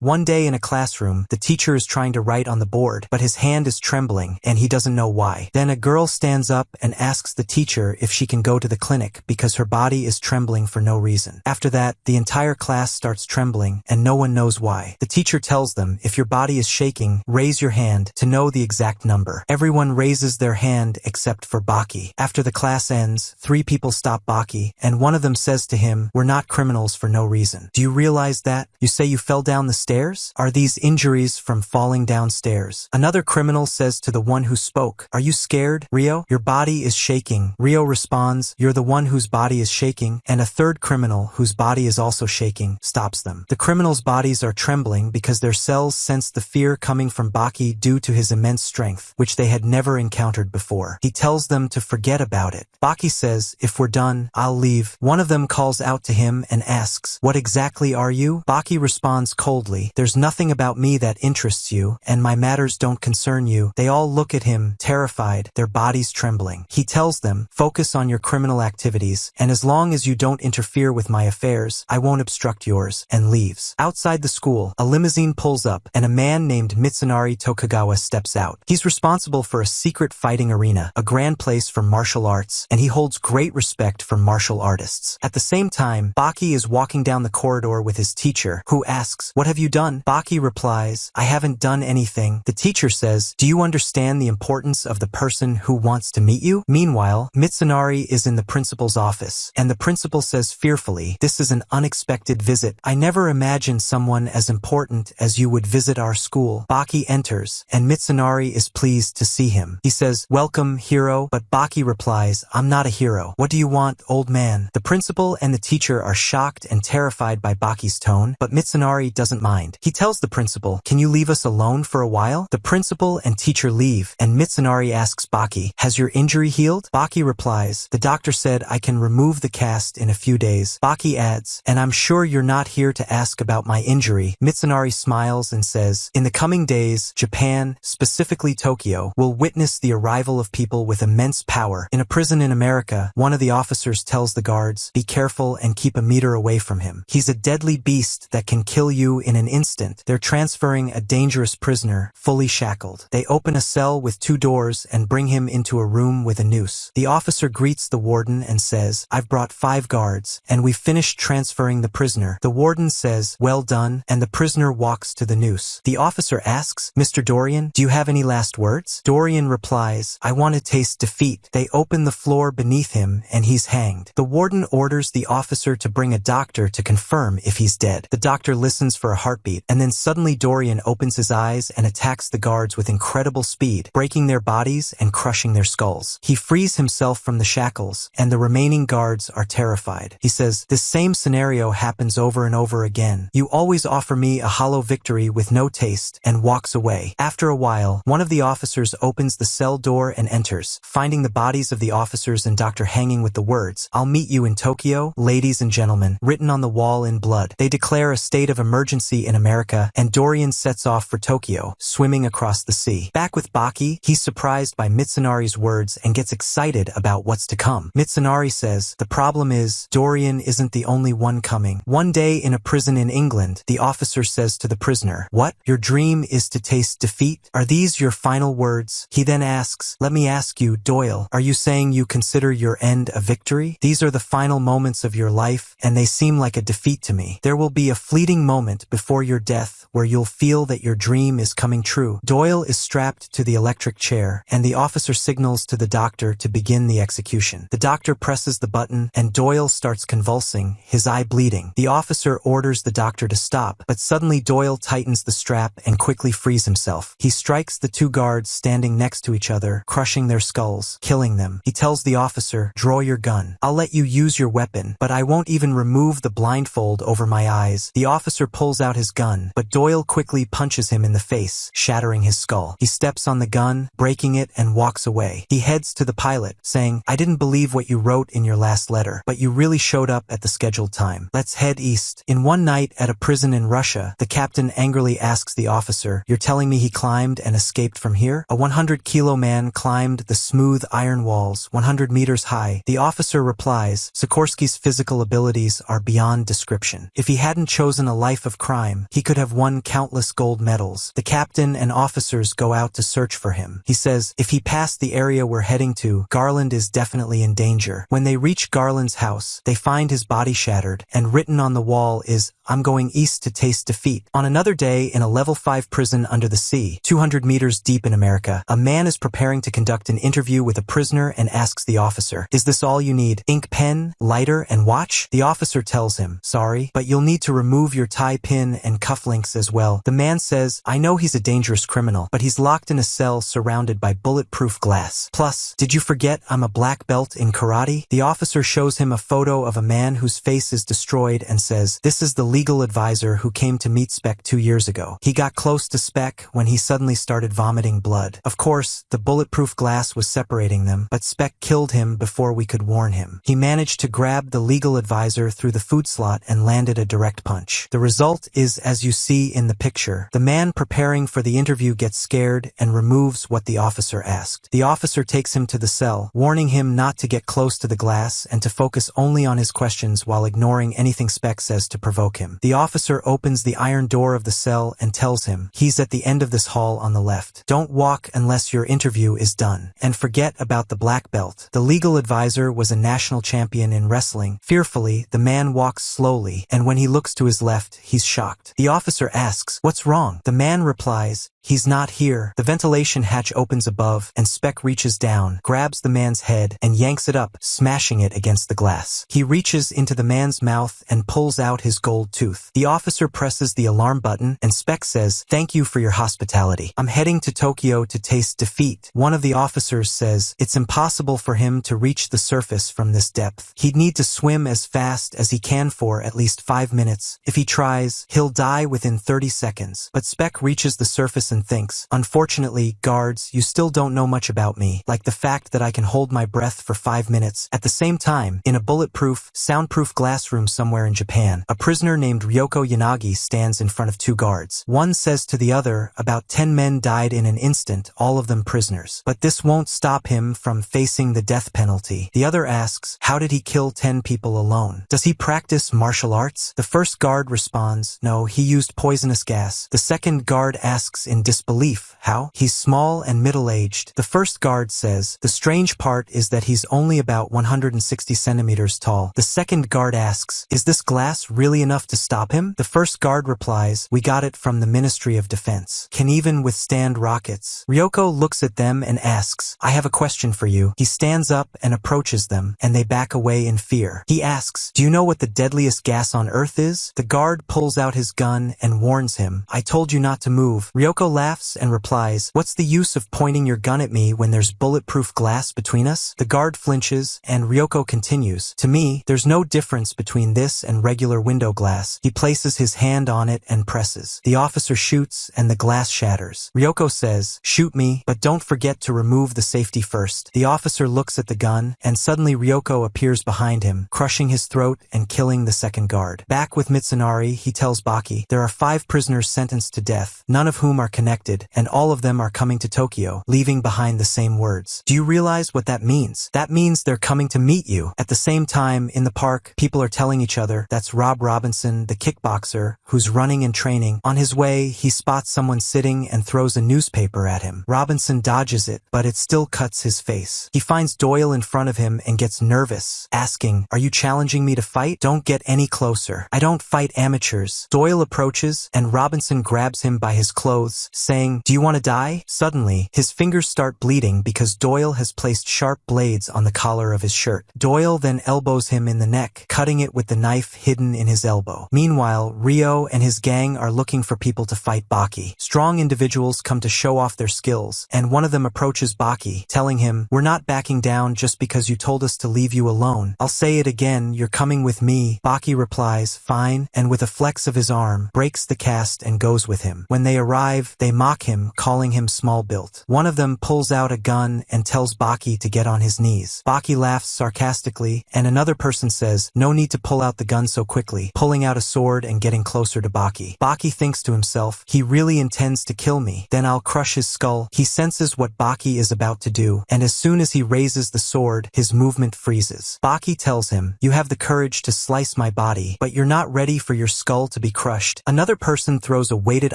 One day in a classroom, the teacher is trying to write on the board, but his hand is trembling and he doesn't know why. Then a girl stands up and asks the teacher if she can go to the clinic because her body is trembling for no reason. After that, the entire class starts trembling and no one knows why. The teacher tells them, if your body is shaking, raise your hand to know the exact number. Everyone raises their hand except for Baki. After the class ends, 3 people stop Baki, and one of them says to him, "We're not criminals for no reason. Do you realize that? You say you fell down the stairs? Are these injuries from falling downstairs?" Another criminal says to the one who spoke, "Are you scared, Rio? Your body is shaking." Rio responds, "You're the one whose body is shaking," and a third criminal, whose body is also shaking, stops them. The criminals' bodies are trembling because their cells sense the fear coming from Baki due to his immense strength, which they had never encountered before. He tells them to forget about it. Baki says, "If we're done, I'll leave." One of them calls out to him and asks, "What exactly are you?" Baki responds coldly, "There's nothing about me that interests you, and my matters don't concern you." They all look at him, terrified, their bodies trembling. He tells them, "Focus on your criminal activities, and as long as you don't interfere with my affairs, I won't obstruct yours," and leaves. Outside the school, a limousine pulls up, and a man named Mitsunari Tokugawa steps out. He's responsible for a secret fighting arena, a grand place for martial arts, and he holds great respect for martial artists. At the same time, Baki is walking down the corridor with his teacher, who asks, "What have you done?" Baki replies, "I haven't done anything." The teacher says, "Do you understand the importance of the person who wants to meet you?" Meanwhile, Mitsunari is in the principal's office, and the principal says fearfully, "This is an unexpected visit. I never imagined someone as important as you would visit our school." Baki enters, and Mitsunari is pleased to see him. He says, "Welcome, hero," but Baki replies, "I'm not a hero. What do you want, old man?" The principal and the teacher are shocked and terrified by Baki's tone, but Mitsunari doesn't mind. He tells the principal, "Can you leave us alone for a while?" The principal and teacher leave, and Mitsunari asks Baki, "Has your injury healed?" Baki replies, "The doctor said I can remove the cast in a few days." Baki adds, "And I'm sure you're not here to ask about my injury." Mitsunari smiles and says, "In the coming days, Japan, specifically Tokyo, will witness the arrival of people with immense power." In a prison in America, one of the officers tells the guards, "Be careful and keep a meter away from him. He's a deadly beast that can kill you in an instant." They're transferring a dangerous prisoner, fully shackled. They open a cell with 2 doors and bring him into a room with a noose. The officer greets the warden and says, "I've brought 5 guards, and we've finished transferring the prisoner." The warden says, "Well done," and the prisoner walks to the noose. The officer asks, "Mr. Dorian, do you have any last words?" Dorian replies, "I want to taste defeat." They open the floor beneath him, and he's hanged. The warden orders the officer to bring a doctor to confirm if he's dead. The doctor listens for a heartbeat, and then suddenly Dorian opens his eyes and attacks the guards with incredible speed, breaking their bodies and crushing their skulls. He frees himself from the shackles, and the remaining guards are terrified. He says, "This same scenario happens over and over again. You always offer me a hollow victory with no taste," and walks away. After a while, one of the officers opens the cell door and enters, finding the bodies of the officers and doctor hanging with the words, "I'll meet you in Tokyo, ladies and gentlemen," written on the wall in blood. They declare a state of emergency in America, and Dorian sets off for Tokyo, swimming across the sea. Back with Baki, he's surprised by Mitsunari's words and gets excited about what's to come. Mitsunari says, "The problem is, Dorian isn't the only one coming." One day in a prison in England, the officer says to the prisoner, "What? Your dream is to taste defeat? Are these your final words?" He then asks, "Let me ask you, Doyle, are you saying you consider your end a victory? These are the final moments of your life, and they seem like a defeat to me. There will be a fleeting moment before your death where you'll feel that your dream is coming true." Doyle is strapped to the electric chair, and the officer signals to the doctor to begin the execution. The doctor presses the button, and Doyle starts convulsing, his eye bleeding. The officer orders the doctor to stop, but suddenly Doyle tightens the strap and quickly frees himself. He strikes the 2 guards standing next to each other, crushing their skulls, killing them. He tells the officer, "Draw your gun. I'll let you use your weapon, but I won't even remove the blindfold over my eyes." The officer pulls out his gun, but Doyle quickly punches him in the face, shattering his skull. He steps on the gun, breaking it, and walks away. He heads to the pilot, saying, "I didn't believe what you wrote in your last letter, but you really showed up at the scheduled time. Let's head east." In one night at a prison in Russia, the captain angrily asks the officer, "You're telling me he climbed and escaped from here?" A 100-kilo man climbed the smooth iron walls, 100 meters high. The officer replies, "Sikorski's physical abilities are beyond description. If he hadn't chosen a life of crime, time, he could have won countless gold medals. The captain and officers go out to search for him. He says, if he passed the area we're heading to, Garland is definitely in danger. When they reach Garland's house, they find his body shattered, and written on the wall is, I'm going east to taste defeat. On another day, in a level 5 prison under the sea, 200 meters deep in America, a man is preparing to conduct an interview with a prisoner and asks the officer, is this all you need? Ink, pen, lighter, and watch? The officer tells him, sorry, but you'll need to remove your tie pin and cufflinks as well. The man says, I know he's a dangerous criminal, but he's locked in a cell surrounded by bulletproof glass. Plus, did you forget I'm a black belt in karate? The officer shows him a photo of a man whose face is destroyed and says, this is the legal advisor who came to meet Spec 2 years ago. He got close to Spec when he suddenly started vomiting blood. Of course, the bulletproof glass was separating them, but Spec killed him before we could warn him. He managed to grab the legal advisor through the food slot and landed a direct punch. The result is as you see in the picture. The man preparing for the interview gets scared and removes what the officer asked. The officer takes him to the cell, warning him not to get close to the glass and to focus only on his questions while ignoring anything Spec says to provoke him. The officer opens the iron door of the cell and tells him, he's at the end of this hall on the left. Don't walk unless your interview is done. And forget about the black belt. The legal advisor was a national champion in wrestling. Fearfully, the man walks slowly, and when he looks to his left, he's shocked. The officer asks, what's wrong? The man replies, he's not here. The ventilation hatch opens above, and Spec reaches down, grabs the man's head, and yanks it up, smashing it against the glass. He reaches into the man's mouth and pulls out his gold tooth. The officer presses the alarm button, and Spec says, thank you for your hospitality. I'm heading to Tokyo to taste defeat. One of the officers says, it's impossible for him to reach the surface from this depth. He'd need to swim as fast as he can for at least 5 minutes. If he tries, he'll die within 30 seconds. But Spec reaches the surface and thinks, unfortunately, guards, you still don't know much about me, like the fact that I can hold my breath for 5 minutes. At the same time, in a bulletproof, soundproof glass room somewhere in Japan, a prisoner named Ryoko Yanagi stands in front of 2 guards. One says to the other, about 10 men died in an instant, all of them prisoners. But this won't stop him from facing the death penalty. The other asks, how did he kill 10 people alone? Does he practice martial arts? The first guard responds, no, he used poisonous gas. The second guard asks in disbelief, how? He's small and middle-aged. The first guard says, the strange part is that he's only about 160 centimeters tall. The second guard asks, is this glass really enough to stop him? The first guard replies, we got it from the Ministry of Defense. Can even withstand rockets. Ryoko looks at them and asks, I have a question for you. He stands up and approaches them, and they back away in fear. He asks, do you know what the deadliest gas on Earth is? The guard pulls out his gun and warns him, I told you not to move. Ryoko laughs and replies, what's the use of pointing your gun at me when there's bulletproof glass between us? The guard flinches, and Ryoko continues, to me, there's no difference between this and regular window glass. He places his hand on it and presses. The officer shoots, and the glass shatters. Ryoko says, shoot me, but don't forget to remove the safety first. The officer looks at the gun, and suddenly Ryoko appears behind him, crushing his throat and killing the second guard. Back with Mitsunari, he tells Baki, there are 5 prisoners sentenced to death, none of whom are connected, and all of them are coming to Tokyo, leaving behind the same words. Do you realize what that means? That means they're coming to meet you. At the same time, in the park, people are telling each other, that's Rob Robinson, the kickboxer, who's running and training. On his way, he spots someone sitting and throws a newspaper at him. Robinson dodges it, but it still cuts his face. He finds Doyle in front of him and gets nervous, asking, are you challenging me to fight? Don't get any closer. I don't fight amateurs. Doyle approaches, and Robinson grabs him by his clothes, saying, do you want to die? Suddenly, his fingers start bleeding because Doyle has placed sharp blades on the collar of his shirt. Doyle then elbows him in the neck, cutting it with the knife hidden in his elbow. Meanwhile, Rio and his gang are looking for people to fight Baki. Strong individuals come to show off their skills, and one of them approaches Baki, telling him, we're not backing down just because you told us to leave you alone. I'll say it again, you're coming with me. Baki replies, fine, and with a flex of his arm, breaks the cast and goes with him. When they arrive, They mock him, calling him small-built. One of them pulls out a gun and tells Baki to get on his knees. Baki laughs sarcastically, and another person says, no need to pull out the gun so quickly, pulling out a sword and getting closer to Baki. Baki thinks to himself, he really intends to kill me. Then I'll crush his skull. He senses what Baki is about to do, and as soon as he raises the sword, his movement freezes. Baki tells him, you have the courage to slice my body, but you're not ready for your skull to be crushed. Another person throws a weighted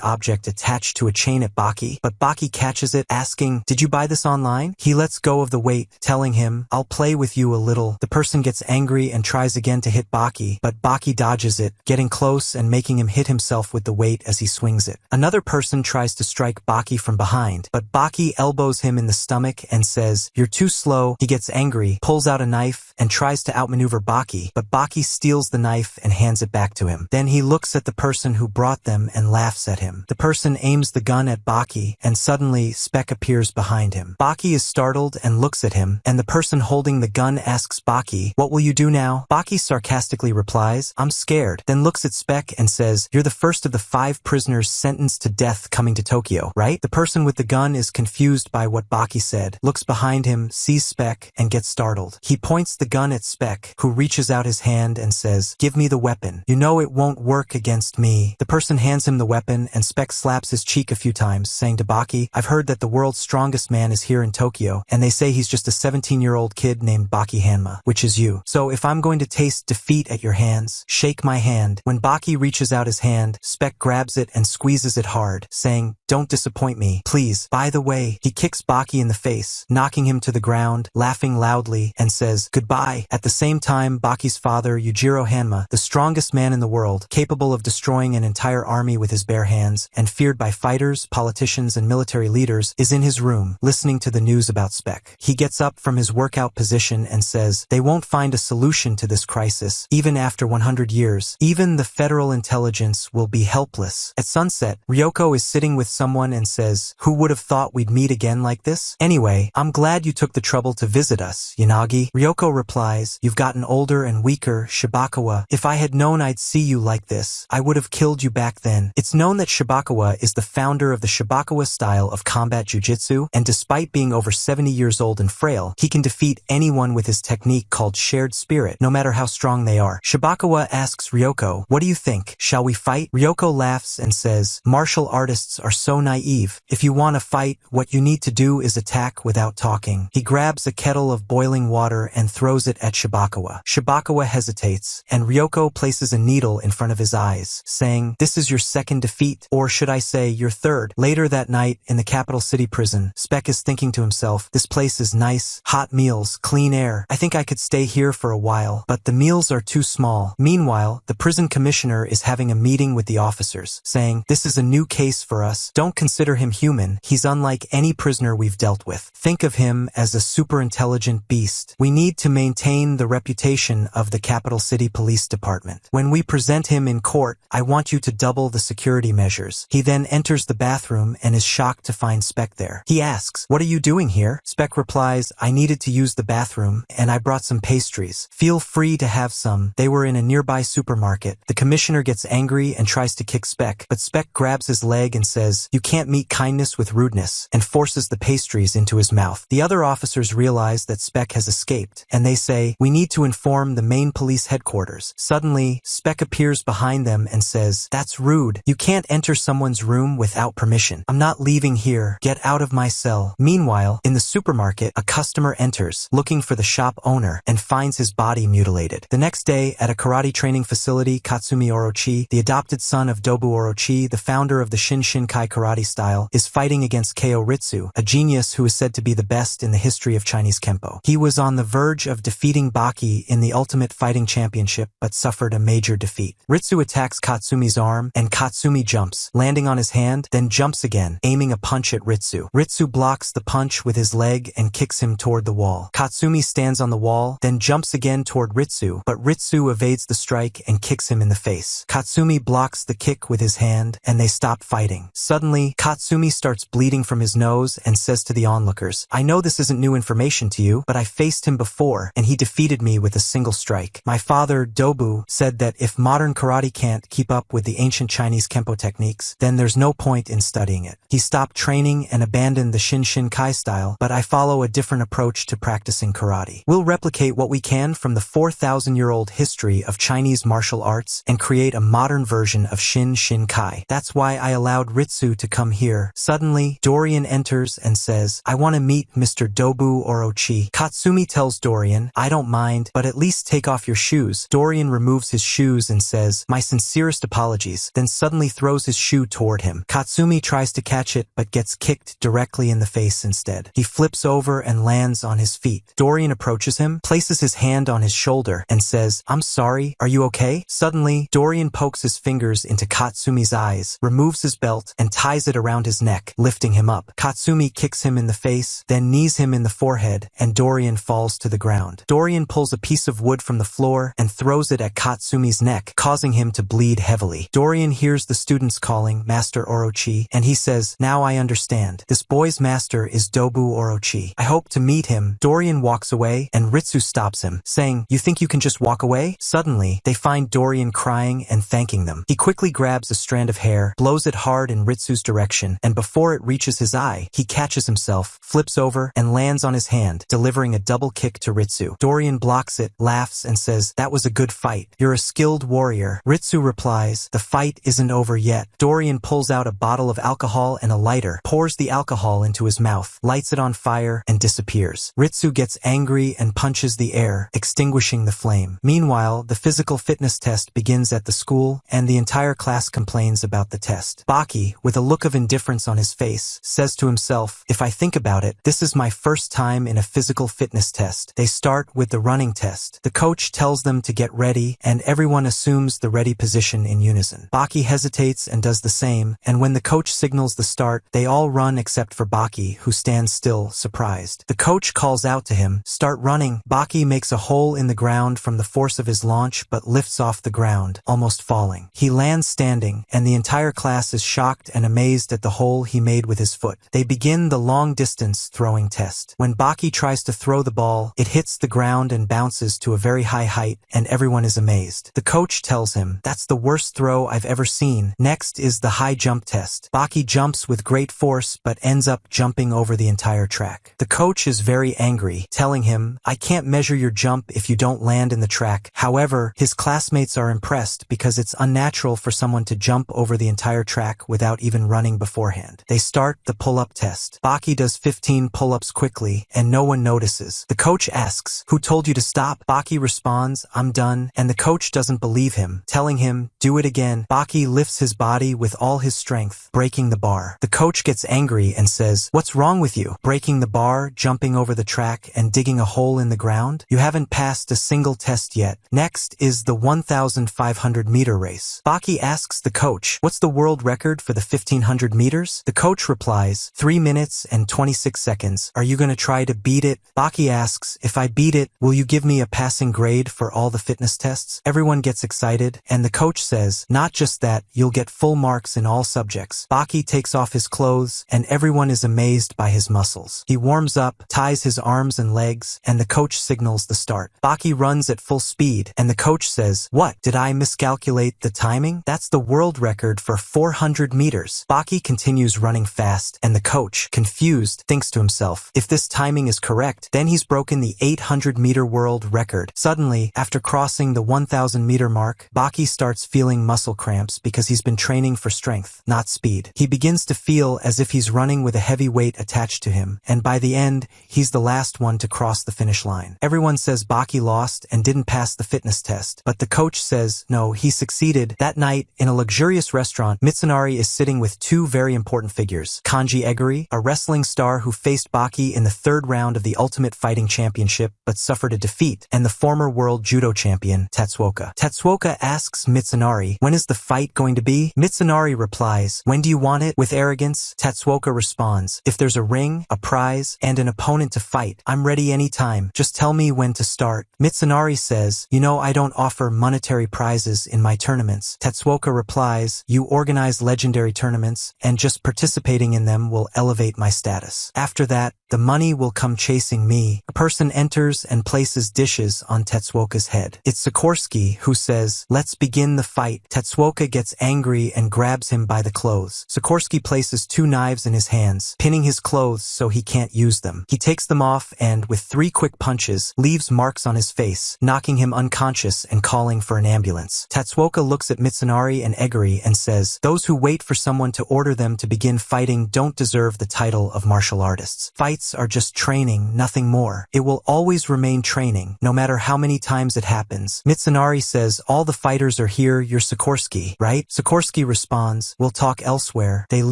object attached to a chain at Baki, but Baki catches it, asking, did you buy this online? He lets go of the weight, telling him, I'll play with you a little. The person gets angry and tries again to hit Baki, but Baki dodges it, getting close and making him hit himself with the weight as he swings it. Another person tries to strike Baki from behind, but Baki elbows him in the stomach and says, you're too slow. He gets angry, pulls out a knife, and tries to outmaneuver Baki, but Baki steals the knife and hands it back to him. Then he looks at the person who brought them and laughs at him. The person aims the gun at Baki, and suddenly Spec appears behind him. Baki is startled and looks at him, and the person holding the gun asks Baki, what will you do now? Baki sarcastically replies, I'm scared, then looks at Spec and says, you're the first of the 5 prisoners sentenced to death coming to Tokyo, right? The person with the gun is confused by what Baki said, looks behind him, sees Spec, and gets startled. He points the gun at Spec, who reaches out his hand and says, give me the weapon. You know it won't work against me. The person hands him the weapon, and Spec slaps his cheek a few times, saying to Baki, I've heard that the world's strongest man is here in Tokyo, and they say he's just a 17-year-old kid named Baki Hanma, which is you. So if I'm going to taste defeat at your hands, shake my hand. When Baki reaches out his hand, Spec grabs it and squeezes it hard, saying, don't disappoint me, please. By the way, he kicks Baki in the face, knocking him to the ground, laughing loudly, and says, goodbye. At the same time, Baki's father, Yujiro Hanma, the strongest man in the world, capable of destroying an entire army with his bare hands, and feared by fighters, politicians, and military leaders, is in his room, listening to the news about Spec. He gets up from his workout position and says, they won't find a solution to this crisis, even after 100 years. Even the federal intelligence will be helpless. At sunset, Ryoko is sitting with someone and says, who would have thought we'd meet again like this? Anyway, I'm glad you took the trouble to visit us, Yanagi. Ryoko replies, you've gotten older and weaker, Shibakawa. If I had known I'd see you like this, I would have killed you back then. It's known that Shibakawa is the founder of the Shibakawa style of combat jujitsu, and despite being over 70 years old and frail, he can defeat anyone with his technique called shared spirit, no matter how strong they are. Shibakawa asks Ryoko, what do you think? Shall we fight? Ryoko laughs and says, martial artists are so naive. If you want to fight, what you need to do is attack without talking. He grabs a kettle of boiling water and throws it at Shibakawa. Shibakawa hesitates, and Ryoko places a needle in front of his eyes, saying, this is your second defeat, or should I say your third. Later that night, in the capital city prison, Spec is thinking to himself, this place is nice, hot meals, clean air. I think I could stay here for a while, but the meals are too small. Meanwhile, the prison commissioner is having a meeting with the officers, saying, this is a new case for us. Don't consider him human. He's unlike any prisoner we've dealt with. Think of him as a super intelligent beast. We need to maintain the reputation of the capital city police department. When we present him in court, I want you to double the security measures. He then enters the bathroom and is shocked to find Spec there. He asks, what are you doing here? Spec replies, I needed to use the bathroom, and I brought some pastries. Feel free to have some. They were in a nearby supermarket. The commissioner gets angry and tries to kick Spec, but Spec grabs his leg and says, you can't meet kindness with rudeness, and forces the pastries into his mouth. The other officers realize that Spec has escaped, and they say, we need to inform the main police headquarters. Suddenly, Spec appears behind them and says, that's rude. You can't enter someone's room without permission. I'm not leaving here. Get out of my cell. Meanwhile, in the supermarket, a customer enters, looking for the shop owner, and finds his body mutilated. The next day, at a karate training facility, Katsumi Orochi, the adopted son of Dobu Orochi, the founder of the Shin Shin Kai karate style, is fighting against Keo Ritsu, a genius who is said to be the best in the history of Chinese Kempo. He was on the verge of defeating Baki in the Ultimate Fighting Championship, but suffered a major defeat. Ritsu attacks Katsumi's arm, and Katsumi jumps, landing on his hand, then jumps again, aiming a punch at Ritsu. Ritsu blocks the punch with his leg and kicks him toward the wall. Katsumi stands on the wall, then jumps again toward Ritsu, but Ritsu evades the strike and kicks him in the face. Katsumi blocks the kick with his hand, and they stop fighting. Suddenly, Katsumi starts bleeding from his nose and says to the onlookers, I know this isn't new information to you, but I faced him before, and he defeated me with a single strike. My father, Dobu, said that if modern karate can't keep up with the ancient Chinese Kempo techniques, then there's no point point in studying it. He stopped training and abandoned the Shin Shin Kai style, but I follow a different approach to practicing karate. We'll replicate what we can from the 4,000-year-old history of Chinese martial arts and create a modern version of Shin Shin Kai. That's why I allowed Ritsu to come here. Suddenly, Dorian enters and says, I want to meet Mr. Dobu Orochi. Katsumi tells Dorian, I don't mind, but at least take off your shoes. Dorian removes his shoes and says, my sincerest apologies, then suddenly throws his shoe toward him. Katsumi tries to catch it but gets kicked directly in the face instead. He flips over and lands on his feet. Dorian approaches him, places his hand on his shoulder, and says, I'm sorry, are you okay? Suddenly, Dorian pokes his fingers into Katsumi's eyes, removes his belt, and ties it around his neck, lifting him up. Katsumi kicks him in the face, then knees him in the forehead, and Dorian falls to the ground. Dorian pulls a piece of wood from the floor and throws it at Katsumi's neck, causing him to bleed heavily. Dorian hears the students calling Master Orochi, and he says, now I understand. This boy's master is Dobu Orochi. I hope to meet him. Dorian walks away, and Ritsu stops him, saying, you think you can just walk away? Suddenly, they find Dorian crying and thanking them. He quickly grabs a strand of hair, blows it hard in Ritsu's direction, and before it reaches his eye, he catches himself, flips over, and lands on his hand, delivering a double kick to Ritsu. Dorian blocks it, laughs, and says, that was a good fight. You're a skilled warrior. Ritsu replies, the fight isn't over yet. Dorian pulls out a bottle of alcohol and a lighter, pours the alcohol into his mouth, lights it on fire, and disappears. Ritsu gets angry and punches the air, extinguishing the flame. Meanwhile, the physical fitness test begins at the school, and the entire class complains about the test. Baki, with a look of indifference on his face, says to himself, if I think about it, this is my first time in a physical fitness test. They start with the running test. The coach tells them to get ready, and everyone assumes the ready position in unison. Baki hesitates and does the same, and when the coach signals the start, they all run except for Baki, who stands still, surprised. The coach calls out to him, start running. Baki makes a hole in the ground from the force of his launch, but lifts off the ground, almost falling. He lands standing, and the entire class is shocked and amazed at the hole he made with his foot. They begin the long-distance throwing test. When Baki tries to throw the ball, it hits the ground and bounces to a very high height, and everyone is amazed. The coach tells him, that's the worst throw I've ever seen. Next is the high jump test. Baki jumps with great force, but ends up jumping over the entire track. The coach is very angry, telling him, I can't measure your jump if you don't land in the track. However, his classmates are impressed because it's unnatural for someone to jump over the entire track without even running beforehand. They start the pull-up test. Baki does 15 pull-ups quickly, and no one notices. The coach asks, who told you to stop? Baki responds, I'm done, and the coach doesn't believe him, telling him, do it again. Baki lifts his body with all his strength, breaking the bar. The coach gets angry and says, what's wrong with you? Breaking the bar, jumping over the track, and digging a hole in the ground? You haven't passed a single test yet. Next is the 1,500-meter race. Baki asks the coach, what's the world record for the 1,500 meters? The coach replies, 3 minutes and 26 seconds. Are you going to try to beat it? Baki asks, if I beat it, will you give me a passing grade for all the fitness tests? Everyone gets excited, and the coach says, not just that, you'll get full marks in all subjects. Baki takes off his clothes, and everyone is amazed by his muscles. He warms up, ties his arms and legs, and the coach signals the start. Baki runs at full speed, and the coach says, what, did I miscalculate the timing? That's the world record for 400 meters. Baki continues running fast, and the coach, confused, thinks to himself, if this timing is correct, then he's broken the 800-meter world record. Suddenly, after crossing the 1,000-meter mark, Baki starts feeling muscle cramps because he's been training for strength, not speed. He begins to feel as if he's running with a heavy weight attached to him, and by the end, he's the last one to cross the finish line. Everyone says Baki lost and didn't pass the fitness test, but the coach says, no, he succeeded. That night, in a luxurious restaurant, Mitsunari is sitting with two very important figures. Kanji Eguri, a wrestling star who faced Baki in the third round of the Ultimate Fighting Championship but suffered a defeat, and the former world judo champion, Tatsuoka. Tatsuoka asks Mitsunari, when is the fight going to be? Mitsunari replies, when do you want it? With arrogance, Tatsuoka responds, if there's a ring, a prize, and an opponent to fight, I'm ready anytime. Just tell me when to start. Mitsunari says, you know I don't offer monetary prizes in my tournaments. Tatsuoka replies, you organize legendary tournaments, and just participating in them will elevate my status. After that, the money will come chasing me. A person enters and places dishes on Tatsuoka's head. It's Sikorski, who says, let's begin the fight. Tatsuoka gets angry and grabs him by the clothes. Sikorski places 2 knives in his hands, pinning his clothes so he can't use them. He takes them off and, with 3 quick punches, leaves marks on his face, knocking him unconscious and calling for an ambulance. Tatsuoka looks at Mitsunari and Egiri and says, "Those who wait for someone to order them to begin fighting don't deserve the title of martial artists. Fights are just training, nothing more. It will always remain training, no matter how many times it happens." Mitsunari says, "All the fighters are here, you're Sikorski, right?" Sikorski responds, "We'll talk elsewhere." They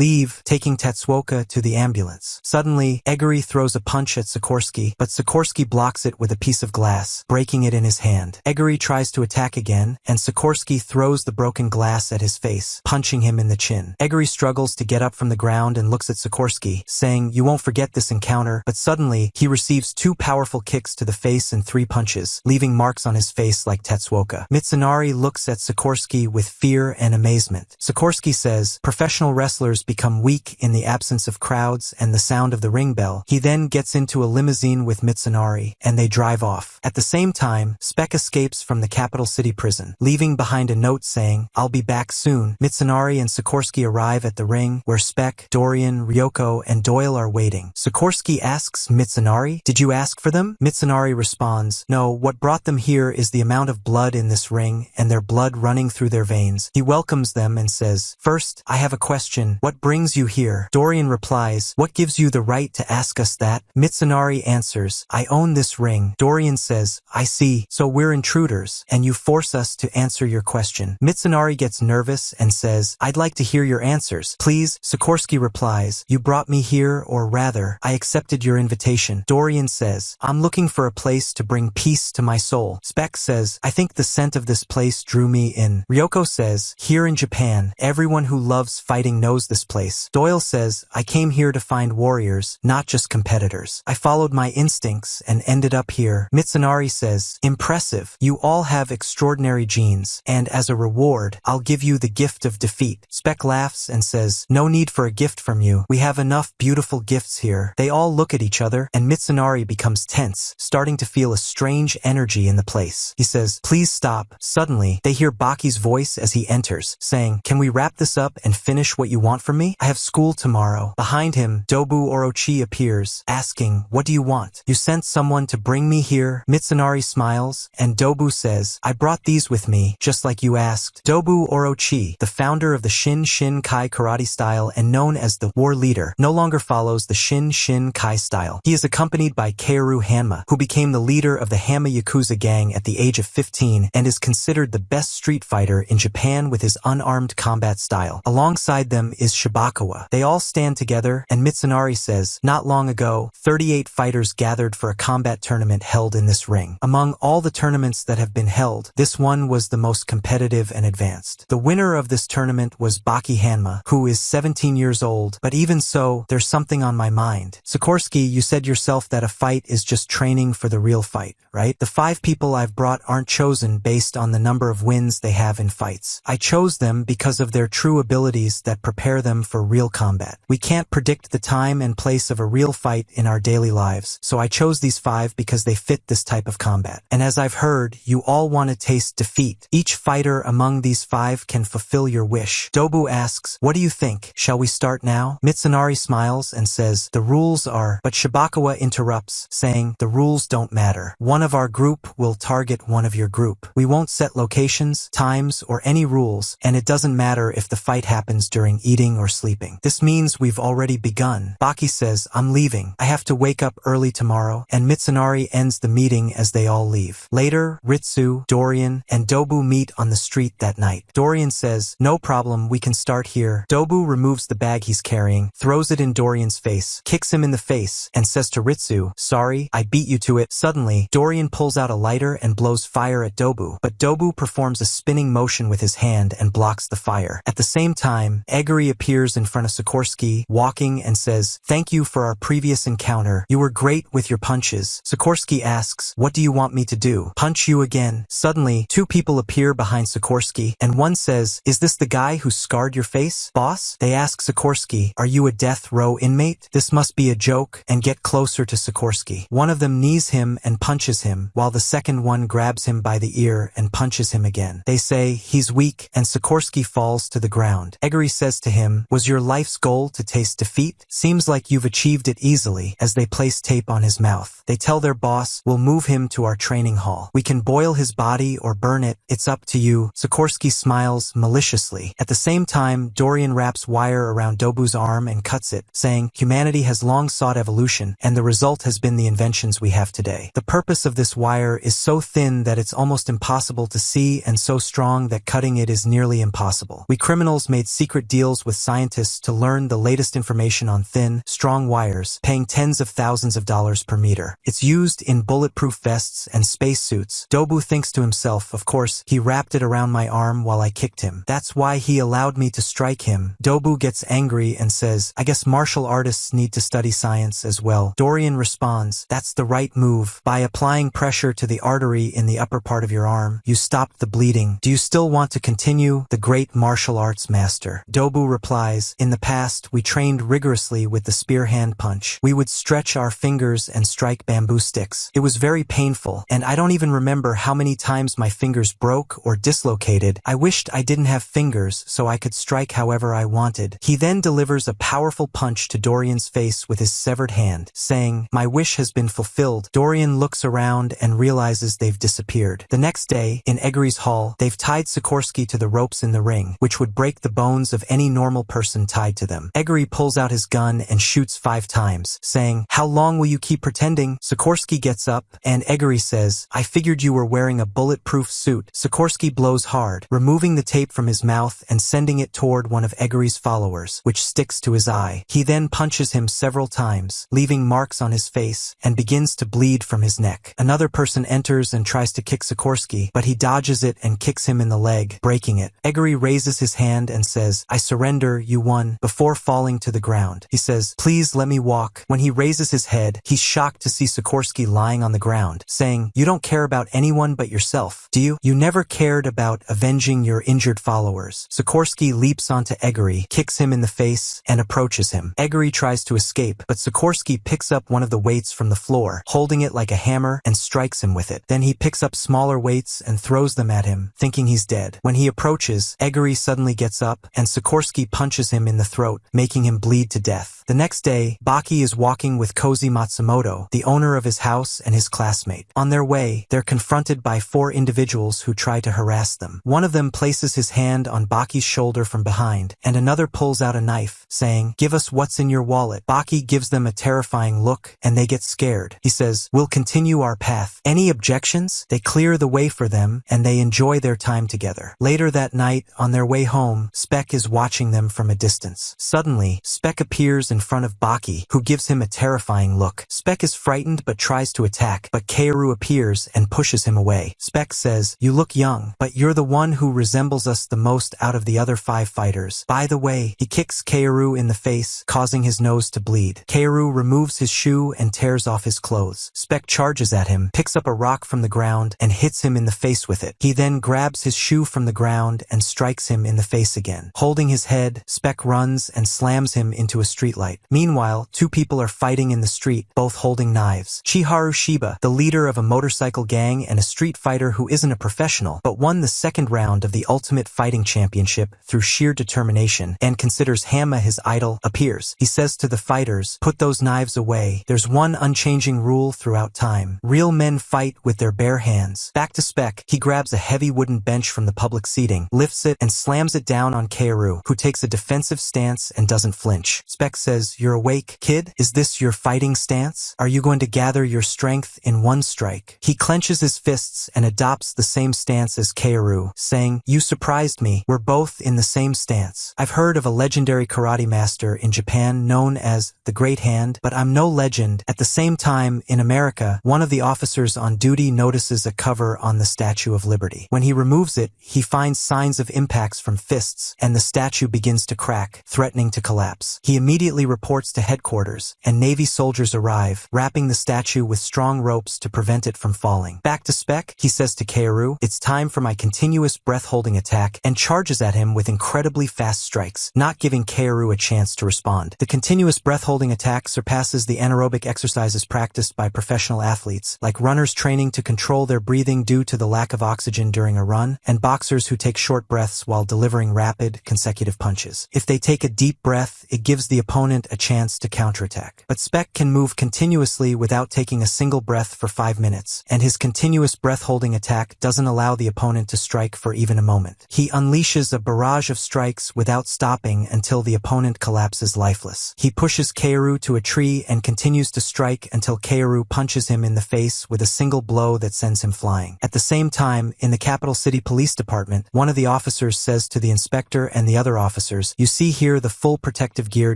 leave, taking Tatsuoka to the ambulance. Suddenly, Egiri throws a punch at Sikorski, but Sikorski blocks it with a piece of glass, breaking it in his hand. Egiri tries to attack again, and Sikorski throws the broken glass at his face, punching him in the chin. Egiri struggles to get up from the ground and looks at Sikorski, saying, "You won't forget this encounter," but suddenly, he receives 2 powerful kicks to the face and 3 punches, leaving marks on his face like Tatsuoka. Mitsunari looks at Sikorski with fear and amazement. Sikorski says, "Professional wrestlers become weak in the absence of crowds and the sound of the ring bell." He then gets into a limousine with Mitsunari, and they drive off. At the same time, Speck escapes from the capital city prison, leaving behind a note saying, "I'll be back soon." Mitsunari and Sikorski arrive at the ring, where Speck, Dorian, Ryoko, and Doyle are waiting. Sikorski asks Mitsunari, "Did you ask for them?" Mitsunari responds, "No, what brought them here is the amount of blood in this ring and their blood running through their veins." He welcomes them and says, "First, I have a question. What brings you here?" Dorian replies, "What gives you the right to ask us that?" Mitsunari answers, "I own this ring." Dorian says, "I see, so we're intruders, and you force us to answer your question." Mitsunari gets nervous and says, "I'd like to hear your answers, please." Sikorski replies, "You brought me here, or rather, I accepted your invitation." Dorian says, "I'm looking for a place to bring peace to my soul." Speck says, "I think the scent of this place drew me in." Ryoko says, "Here in Japan, everyone who loves fighting knows this place." Doyle says, "I came here to find warriors, not just competitors. I followed my instincts and ended up here." Mitsunari says, "Impressive. You all have extraordinary genes, and as a reward, I'll give you the gift of defeat." Speck laughs and says, "No need for a gift from you. We have enough beautiful gifts here." They all look at each other, and Mitsunari becomes tense, starting to feel a strange energy in the place. He says, "Please stop." Suddenly, they hear Baki's voice as he enters, saying, "Can we wrap this up and finish what you want from me? I have school tomorrow." Behind him, Dobu Orochi appears, asking, "What do you want? You sent someone to bring me here?" Mitsunari smiles, and Dobu says, "I brought these with me, just like you asked." Dobu Orochi, the founder of the Shin Shin Kai karate style and known as the war leader, no longer follows the Shin Shin Kai style. He is accompanied by Kaoru Hanma, who became the leader of the Hanma Yakuza gang at the age of 15 and is considered the best street fighter in Japan with his unarmed combat style. Alongside them is Shibakawa. They all stand together, and Mitsunari says, "Not long ago, 38 fighters gathered for a combat tournament held in this ring. Among all the tournaments that have been held, this one was the most competitive and advanced. The winner of this tournament was Baki Hanma, who is 17 years old, but even so, there's something on my mind. Sikorski, you said yourself that a fight is just training for the real fight, right? The 5 people I've brought aren't chosen based on the number of wins they have in fights. I chose them because of their true abilities that prepare them for real combat. We can't predict the time and place of a real fight in our daily lives, so I chose these 5 because they fit this type of combat. And as I've heard, you all want to taste defeat. Each fighter among these 5 can fulfill your wish." Dobu asks, "What do you think? Shall we start now?" Mitsunari smiles and says, "The rules are..." But Shibakawa interrupts, saying, "The rules don't matter. One of our group will target one of your group. We won't set locations, times, or any rules, and it doesn't matter if the fight happens during eating or sleeping. This means we've already begun." Baki says, "I'm leaving. I have to wake up early tomorrow," and Mitsunari ends the meeting as they all leave. Later, Ritsu, Dorian, and Dobu meet on the street that night. Dorian says, "No problem, we can start here." Dobu removes the bag he's carrying, throws it in Dorian's face, kicks him in the face, and says to Ritsu, "Sorry, I beat you to it." Suddenly, Dorian pulls out a lighter and blows fire at Dobu, but Dobu performs a spinning motion with his hand and blocks the fire. At the same time, Egiri appears in front of Sikorski, walking, and says, "Thank you for our previous encounter. You were great with your punches." Sikorski asks, "What do you want me to do? Punch you again?" Suddenly, 2 people appear behind Sikorski, and one says, "Is this the guy who scarred your face, boss?" They ask Sikorski, "Are you a death row inmate?" This must be a joke, and get closer to Sikorski. One of them knees him and punches him, while the second one grabs him by the ear and punches him again. They say, "He's weak," and Sikorski falls to the ground. ground. Eguri says to him, "Was your life's goal to taste defeat? Seems like you've achieved it easily," as they place tape on his mouth. They tell their boss, "We'll move him to our training hall. We can boil his body or burn it. It's up to you." Sikorski smiles maliciously. At the same time, Dorian wraps wire around Dobu's arm and cuts it, saying, "Humanity has long sought evolution, and the result has been the inventions we have today. The purpose of this wire is so thin that it's almost impossible to see and so strong that cutting it is nearly impossible. We criminals made secret deals with scientists to learn the latest information on thin, strong wires, paying tens of thousands of dollars per meter. It's used in bulletproof vests and spacesuits." Dobu thinks to himself, "Of course, he wrapped it around my arm while I kicked him. That's why he allowed me to strike him." Dobu gets angry and says, "I guess martial artists need to study science as well." Dorian responds, "That's the right move. By applying pressure to the artery in the upper part of your arm, you stopped the bleeding. Do you still want to continue?" The great martial arts master. Dobu replies, "In the past, we trained rigorously with the spear hand punch. We would stretch our fingers and strike bamboo sticks. It was very painful, and I don't even remember how many times my fingers broke or dislocated. I wished I didn't have fingers so I could strike however I wanted." He then delivers a powerful punch to Dorian's face with his severed hand, saying, "My wish has been fulfilled." Dorian looks around and realizes they've disappeared. The next day, in Eguri's hall, they've tied Sikorski to the ropes in the ring, which would break the bones of any normal person tied to them. Eguri pulls out his gun and shoots 5 times, saying, "How long will you keep pretending?" Sikorski gets up, and Eguri says, "I figured you were wearing a bulletproof suit." Sikorski blows hard, removing the tape from his mouth and sending it toward one of Eguri's followers, which sticks to his eye. He then punches him several times, leaving marks on his face, and begins to bleed from his neck. Another person enters and tries to kick Sikorski, but he dodges it and kicks him in the leg, breaking it. Eguri raises his hand and says, "I surrender, you won," before falling to the ground. He says, "Please let me walk." When he raises his head, he's shocked to see Sikorski lying on the ground, saying, "You don't care about anyone but yourself, do you? You never cared about avenging your injured followers." Sikorski leaps onto Eguri, kicks him in the face, and approaches him. Eguri tries to escape, but Sikorski picks up one of the weights from the floor, holding it like a hammer, and strikes him with it. Then he picks up smaller weights and throws them at him, thinking he's dead. When he approaches, Eguri suddenly gets up, and Sikorski punches him in the throat, making him bleed to death. The next day, Baki is walking with Koji Matsumoto, the owner of his house and his classmate. On their way, they're confronted by 4 individuals who try to harass them. One of them places his hand on Baki's shoulder from behind, and another pulls out a knife, saying, "Give us what's in your wallet." Baki gives them a terrifying look, and they get scared. He says, "We'll continue our path. Any objections?" They clear the way for them, and they enjoy their time together. Later that night, on their way home, Speck is watching them from a distance. Suddenly, Speck appears in front of Baki, who gives him a terrifying look. Speck is frightened but tries to attack, but Kaoru appears and pushes him away. Speck says, "You look young, but you're the one who resembles us the most out of the other 5 fighters. By the way," he kicks Kaoru in the face, causing his nose to bleed. Kaoru removes his shoe and tears off his clothes. Speck charges at him, picks up a rock from the ground, and hits him in the face with it. He then grabs his shoe from the ground and strikes him in the face again. Holding his head, Speck runs and slams him into a streetlight. Meanwhile, 2 people are fighting in the street, both holding knives. Chiharu Shiba, the leader of a motorcycle gang and a street fighter who isn't a professional, but won the 2nd round of the Ultimate Fighting Championship through sheer determination and considers Hanma his idol, appears. He says to the fighters, "Put those knives away. There's one unchanging rule throughout time. Real men fight with their bare hands." Back to Speck, he grabs a heavy wooden bench from the public seating, lifts it, and slams it down on Kaoru, who takes a defensive stance and doesn't flinch. Speck says, "You're awake, kid? Is this your fighting stance? Are you going to gather your strength in one strike?" He clenches his fists and adopts the same stance as Kaoru, saying, "You surprised me. We're both in the same stance. I've heard of a legendary karate master in Japan known as the Great Hand, but I'm no legend." At the same time, in America, one of the officers on duty notices a cover on the Statue of Liberty. When he removes it, he finds signs of impacts from fists, and the statue begins to crack, threatening to collapse. He immediately reports to headquarters, and Navy soldiers arrive, wrapping the statue with strong ropes to prevent it from falling. Back to Speck, he says to Kaoru, "It's time for my continuous breath-holding attack," and charges at him with incredibly fast strikes, not giving Kaoru a chance to respond. The continuous breath-holding attack surpasses the anaerobic exercises practiced by professional athletes, like runners training to control their breathing due to the lack of oxygen during a run, and boxers who take short breaths while delivering rapid rapid, consecutive punches. If they take a deep breath, it gives the opponent a chance to counterattack. But Spec can move continuously without taking a single breath for 5 minutes, and his continuous breath-holding attack doesn't allow the opponent to strike for even a moment. He unleashes a barrage of strikes without stopping until the opponent collapses lifeless. He pushes Kaoru to a tree and continues to strike until Kaoru punches him in the face with a single blow that sends him flying. At the same time, in the capital city police department, one of the officers says to the inspector and the other officers, "You see here the full protective gear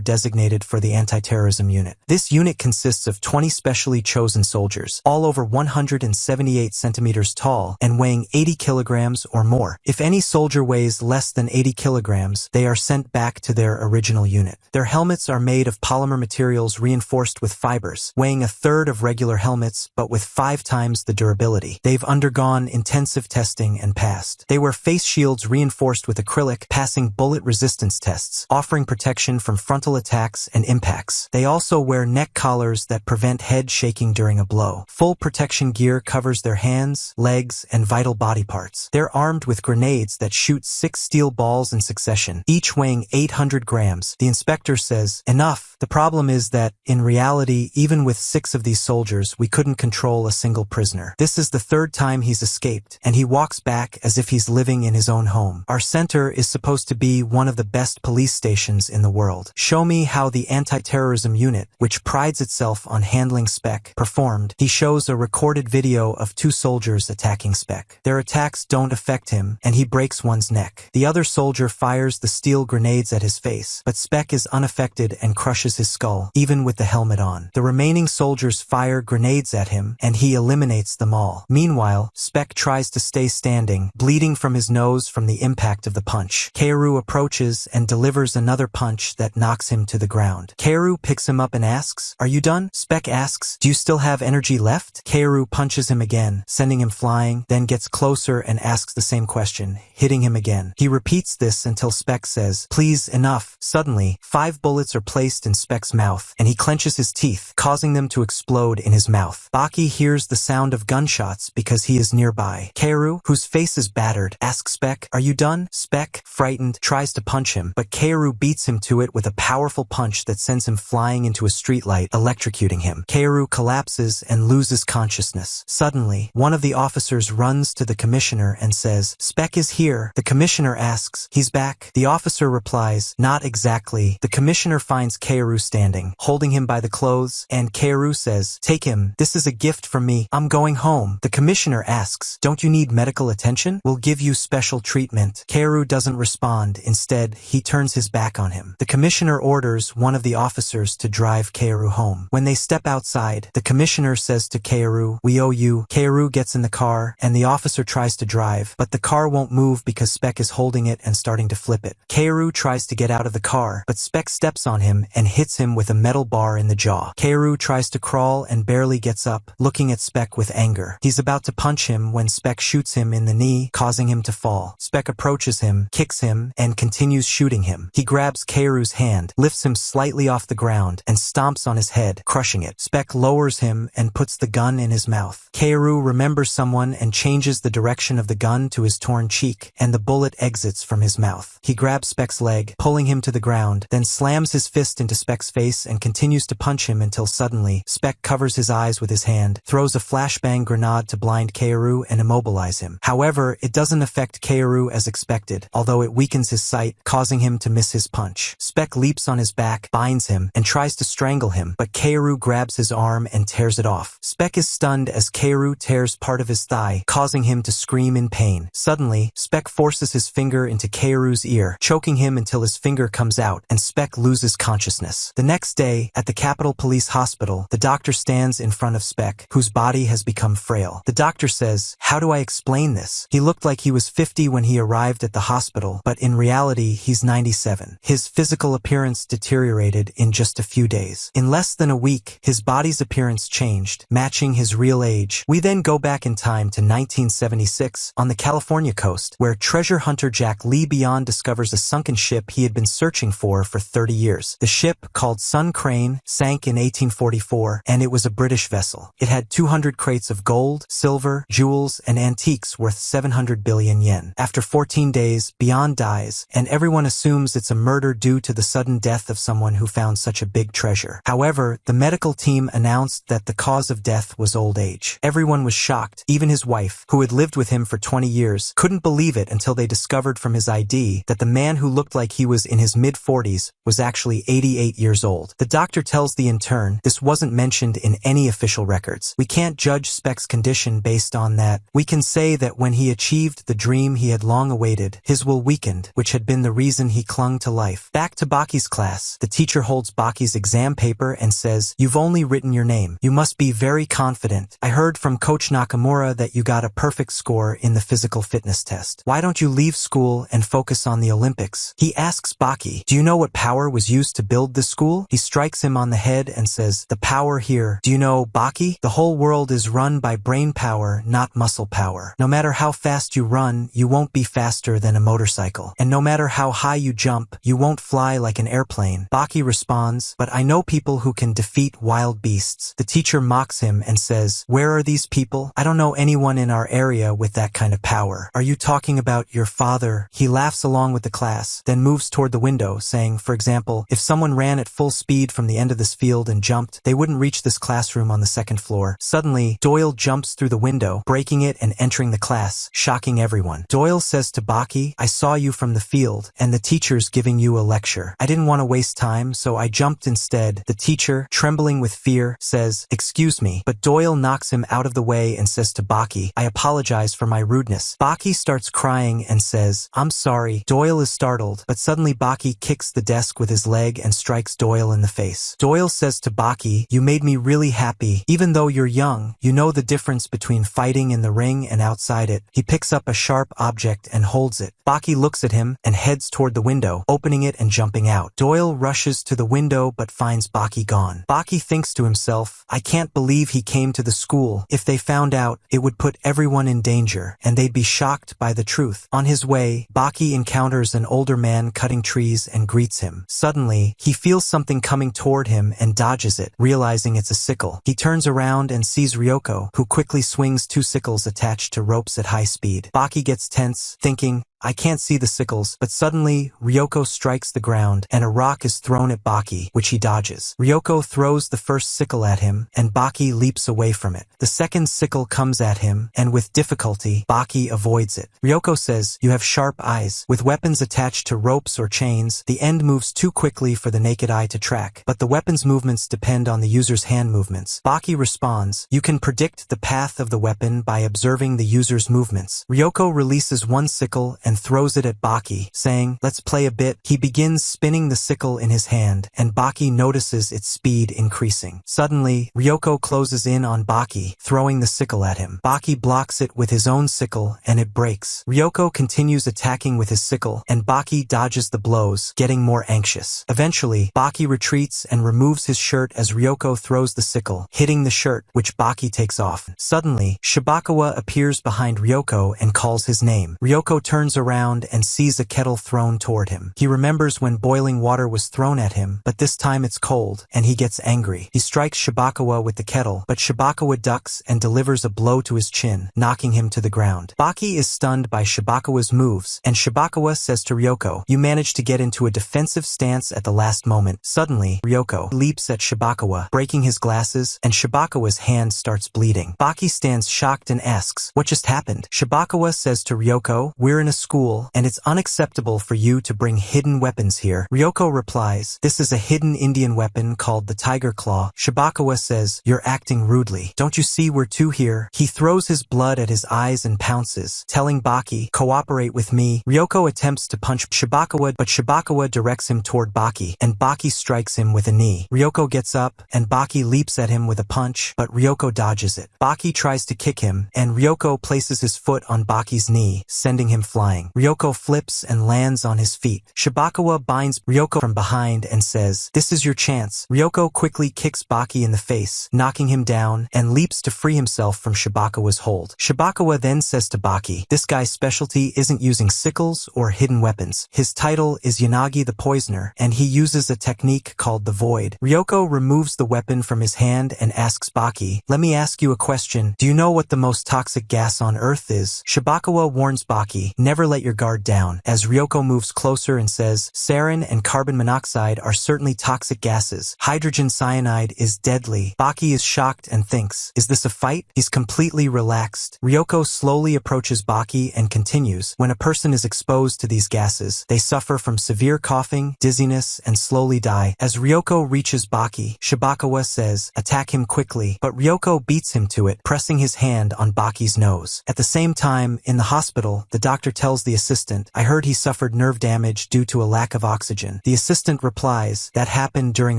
designated for the anti-terrorism unit. This unit consists of 20 specially chosen soldiers, all over 178 centimeters tall and weighing 80 kilograms or more. If any soldier weighs less than 80 kilograms, they are sent back to their original unit. Their helmets are made of polymer materials reinforced with fibers, weighing a third of regular helmets but with 5 times the durability. They've undergone intensive testing and passed. They wear face shields reinforced with acrylic, passing bullet resistance tests, offering protection from frontal attacks and impacts. They also wear neck collars that prevent head shaking during a blow. Full protection gear covers their hands, legs, and vital body parts. They're armed with grenades that shoot 6 steel balls in succession, each weighing 800 grams. The inspector says, "Enough. The problem is that, in reality, even with 6 of these soldiers, we couldn't control a single prisoner. This is the 3rd time he's escaped, and he walks back as if he's living in his own home. Our center is supposed to be one of the best police stations in the world. Show me how the anti-terrorism unit, which prides itself on handling Spec, performed." He shows a recorded video of 2 soldiers attacking Spec. Their attacks don't affect him, and he breaks one's neck. The other soldier fires the steel grenades at his face, but Spec is unaffected and crushes his skull, even with the helmet on. The remaining soldiers fire grenades at him, and he eliminates them all. Meanwhile, Spec tries to stay standing, bleeding from his nose from the impact of the punch. Kaoru approaches and delivers another punch that knocks him to the ground. Kaoru picks him up and asks, "Are you done?" Spec asks, "Do you still have energy left?" Kaoru punches him again, sending him flying, then gets closer and asks the same question, hitting him again. He repeats this until Spec says, "Please, enough." Suddenly, 5 bullets are placed in Spec's mouth, and he clenches his teeth, causing them to explode in his mouth. Baki hears the sound of gunshots because he is nearby. Kaoru, whose face is battered, asks Spec, "Are you done?" Spec, frightened, tries to punch him, but Kaoru beats him to it with a powerful punch that sends him flying into a streetlight, electrocuting him. Kaoru collapses and loses consciousness. Suddenly, one of the officers runs to the commissioner and says, "Spec is here." The commissioner asks, "He's back?" The officer replies, "Not exactly." The commissioner finds Kaoru standing, holding him by the clothes, and Kaoru says, "Take him. This is a gift from me. I'm going home." The commissioner asks, "Don't you need medical attention? We'll give you special treatment." Kaoru doesn't respond. Instead, he turns his back on him. The commissioner orders one of the officers to drive Kaoru home. When they step outside, the commissioner says to Kaoru, "We owe you." Kaoru gets in the car, and the officer tries to drive, but the car won't move because Spec is holding it and starting to flip it. Kaoru tries to get out of the car, but Spec steps on him and hits him with a metal bar in the jaw. Kaoru tries to crawl and barely gets up, looking at Spec with anger. He's about to punch him when Spec shoots him in the knee, causing him to fall. Spec approaches him, kicks him, and continues shooting him. He grabs Kaoru's hand, lifts him slightly off the ground, and stomps on his head, crushing it. Spec lowers him and puts the gun in his mouth. Kaoru remembers someone and changes the direction of the gun to his torn cheek, and the bullet exits from his mouth. He grabs Spec's leg, pulling him to the ground, then slams his fist into Spec's face and continues to punch him until suddenly, Spec covers his eyes with his hand, throws a flashbang grenade to blind Kaoru and immobilize him. However, it doesn't affect Kaoru as expected, although it weakens his sight, causing him to miss his punch. Spec leaps on his back, binds him, and tries to strangle him, but Kaoru grabs his arm and tears it off. Spec is stunned as Kaoru tears part of his thigh, causing him to scream in pain. Suddenly, Spec forces his finger into Kaoru's ear, choking him until his finger comes out, and Spec loses consciousness. The next day, at the Capitol Police Hospital, the doctor stands in front of Spec, whose body has become frail. The doctor says, "How do I explain this? He looked like he was 50 when he arrived at the hospital, but in reality, he's 97. His physical appearance deteriorated in just a few days. In less than a week, his body's appearance changed, matching his real age." We then go back in time to 1976, on the California coast, where treasure hunter Jack Lee Beyond discovers a sunken ship he had been searching for 30 years. The ship, called Sun Crane, sank in 1844, and it was a British vessel. It had 200 crates of gold, silver, jewels, and antiques worth 700 billion yen. After 14 days, Beyond dies, and everyone assumes it's a murder due to the sudden death of someone who found such a big treasure. However, the medical team announced that the cause of death was old age. Everyone was shocked. Even his wife, who had lived with him for 20 years, couldn't believe it until they discovered from his ID that the man who looked like he was in his mid-40s was actually 88 years old. The doctor tells the intern this wasn't mentioned in any official records. We can't judge Speck's condition based on that. We can say that when he achieved the dream he had long awaited, his will weakened, which had been the reason he clung to life. Back to Baki's class, the teacher holds Baki's exam paper and says, "You've only written your name. You must be very confident. I heard from Coach Nakamura that you got a perfect score in the physical fitness test. Why don't you leave school and focus on the Olympics?" He asks Baki, "Do you know what power was used to build this school?" He strikes him on the head and says, "The power here. Do you know, Baki? The whole world is run by brain power, not muscle power. No matter how fast you run, you won't be faster than a motorcycle. And no matter how high you jump, you won't fly like an airplane." Baki responds, "But I know people who can defeat wild beasts." The teacher mocks him and says, "Where are these people? I don't know anyone in our area with that kind of power. Are you talking about your father?" He laughs along with the class, then moves toward the window, saying, for example, if someone ran at full speed from the end of this field and jumped, they wouldn't reach this classroom on the second floor. Suddenly, Doyle jumps through the window, breaking it and entering the class, shocking everyone. Doyle says to Baki, "I saw you from the field, and the teacher's giving you a lecture. I didn't want to waste time, so I jumped instead." The teacher, trembling with fear, says, "Excuse me," but Doyle knocks him out of the way and says to Baki, "I apologize for my rudeness." Baki starts crying and says, "I'm sorry." Doyle is startled, but suddenly Baki kicks the desk with his leg and strikes Doyle in the face. Doyle says to Baki, "You made me really happy. Even though you're young, you know the difference between fighting in the ring and outside it." He picks up a sharp object and holds it. Baki looks at him and heads toward the window, opening it and jumping out. Doyle rushes to the window but finds Baki gone. Baki thinks to himself, "I can't believe he came to the school. If they found out, it would put everyone in danger, and they'd be shocked by the truth." On his way, Baki encounters an older man cutting trees and greets him. Suddenly, he feels something coming toward him and dodges it, realizing it's a sickle. He turns around and sees Ryoko, who quickly swings two sickles attached to ropes at high speed. Baki gets tense, thinking, "I can't see the sickles," but suddenly, Ryoko strikes the ground and a rock is thrown at Baki, which he dodges. Ryoko throws the first sickle at him, and Baki leaps away from it. The second sickle comes at him, and with difficulty, Baki avoids it. Ryoko says, "You have sharp eyes. With weapons attached to ropes or chains, the end moves too quickly for the naked eye to track, but the weapon's movements depend on the user's hand movements." Baki responds, "You can predict the path of the weapon by observing the user's movements." Ryoko releases one sickle and throws it at Baki, saying, "Let's play a bit." He begins spinning the sickle in his hand, and Baki notices its speed increasing. Suddenly, Ryoko closes in on Baki, throwing the sickle at him. Baki blocks it with his own sickle, and it breaks. Ryoko continues attacking with his sickle, and Baki dodges the blows, getting more anxious. Eventually, Baki retreats and removes his shirt as Ryoko throws the sickle, hitting the shirt, which Baki takes off. Suddenly, Shibakawa appears behind Ryoko and calls his name. Ryoko turns around and sees a kettle thrown toward him. He remembers when boiling water was thrown at him, but this time it's cold, and he gets angry. He strikes Shibakawa with the kettle, but Shibakawa ducks and delivers a blow to his chin, knocking him to the ground. Baki is stunned by Shibakawa's moves, and Shibakawa says to Ryoko, "You managed to get into a defensive stance at the last moment." Suddenly, Ryoko leaps at Shibakawa, breaking his glasses, and Shibakawa's hand starts bleeding. Baki stands shocked and asks, "What just happened?" Shibakawa says to Ryoko, "We're in a school, and it's unacceptable for you to bring hidden weapons here." Ryoko replies, "This is a hidden Indian weapon called the Tiger Claw." Shibakawa says, "You're acting rudely. Don't you see we're two here?" He throws his blood at his eyes and pounces, telling Baki, "Cooperate with me." Ryoko attempts to punch Shibakawa, but Shibakawa directs him toward Baki, and Baki strikes him with a knee. Ryoko gets up, and Baki leaps at him with a punch, but Ryoko dodges it. Baki tries to kick him, and Ryoko places his foot on Baki's knee, sending him flying. Ryoko flips and lands on his feet. Shibakawa binds Ryoko from behind and says, "This is your chance." Ryoko quickly kicks Baki in the face, knocking him down, and leaps to free himself from Shibakawa's hold. Shibakawa then says to Baki, "This guy's specialty isn't using sickles or hidden weapons. His title is Yanagi the Poisoner, and he uses a technique called the Void." Ryoko removes the weapon from his hand and asks Baki, "Let me ask you a question. Do you know what the most toxic gas on Earth is?" Shibakawa warns Baki, "Never let your guard down, as Ryoko moves closer and says, sarin and carbon monoxide are certainly toxic gases. Hydrogen cyanide is deadly. Baki is shocked and thinks, is this a fight? He's completely relaxed. Ryoko slowly approaches Baki and continues, when a person is exposed to these gases, they suffer from severe coughing, dizziness, and slowly die. As Ryoko reaches Baki, Shibakawa says, attack him quickly, but Ryoko beats him to it, pressing his hand on Baki's nose. At the same time, in the hospital, the doctor tells the assistant, I heard he suffered nerve damage due to a lack of oxygen. The assistant replies, that happened during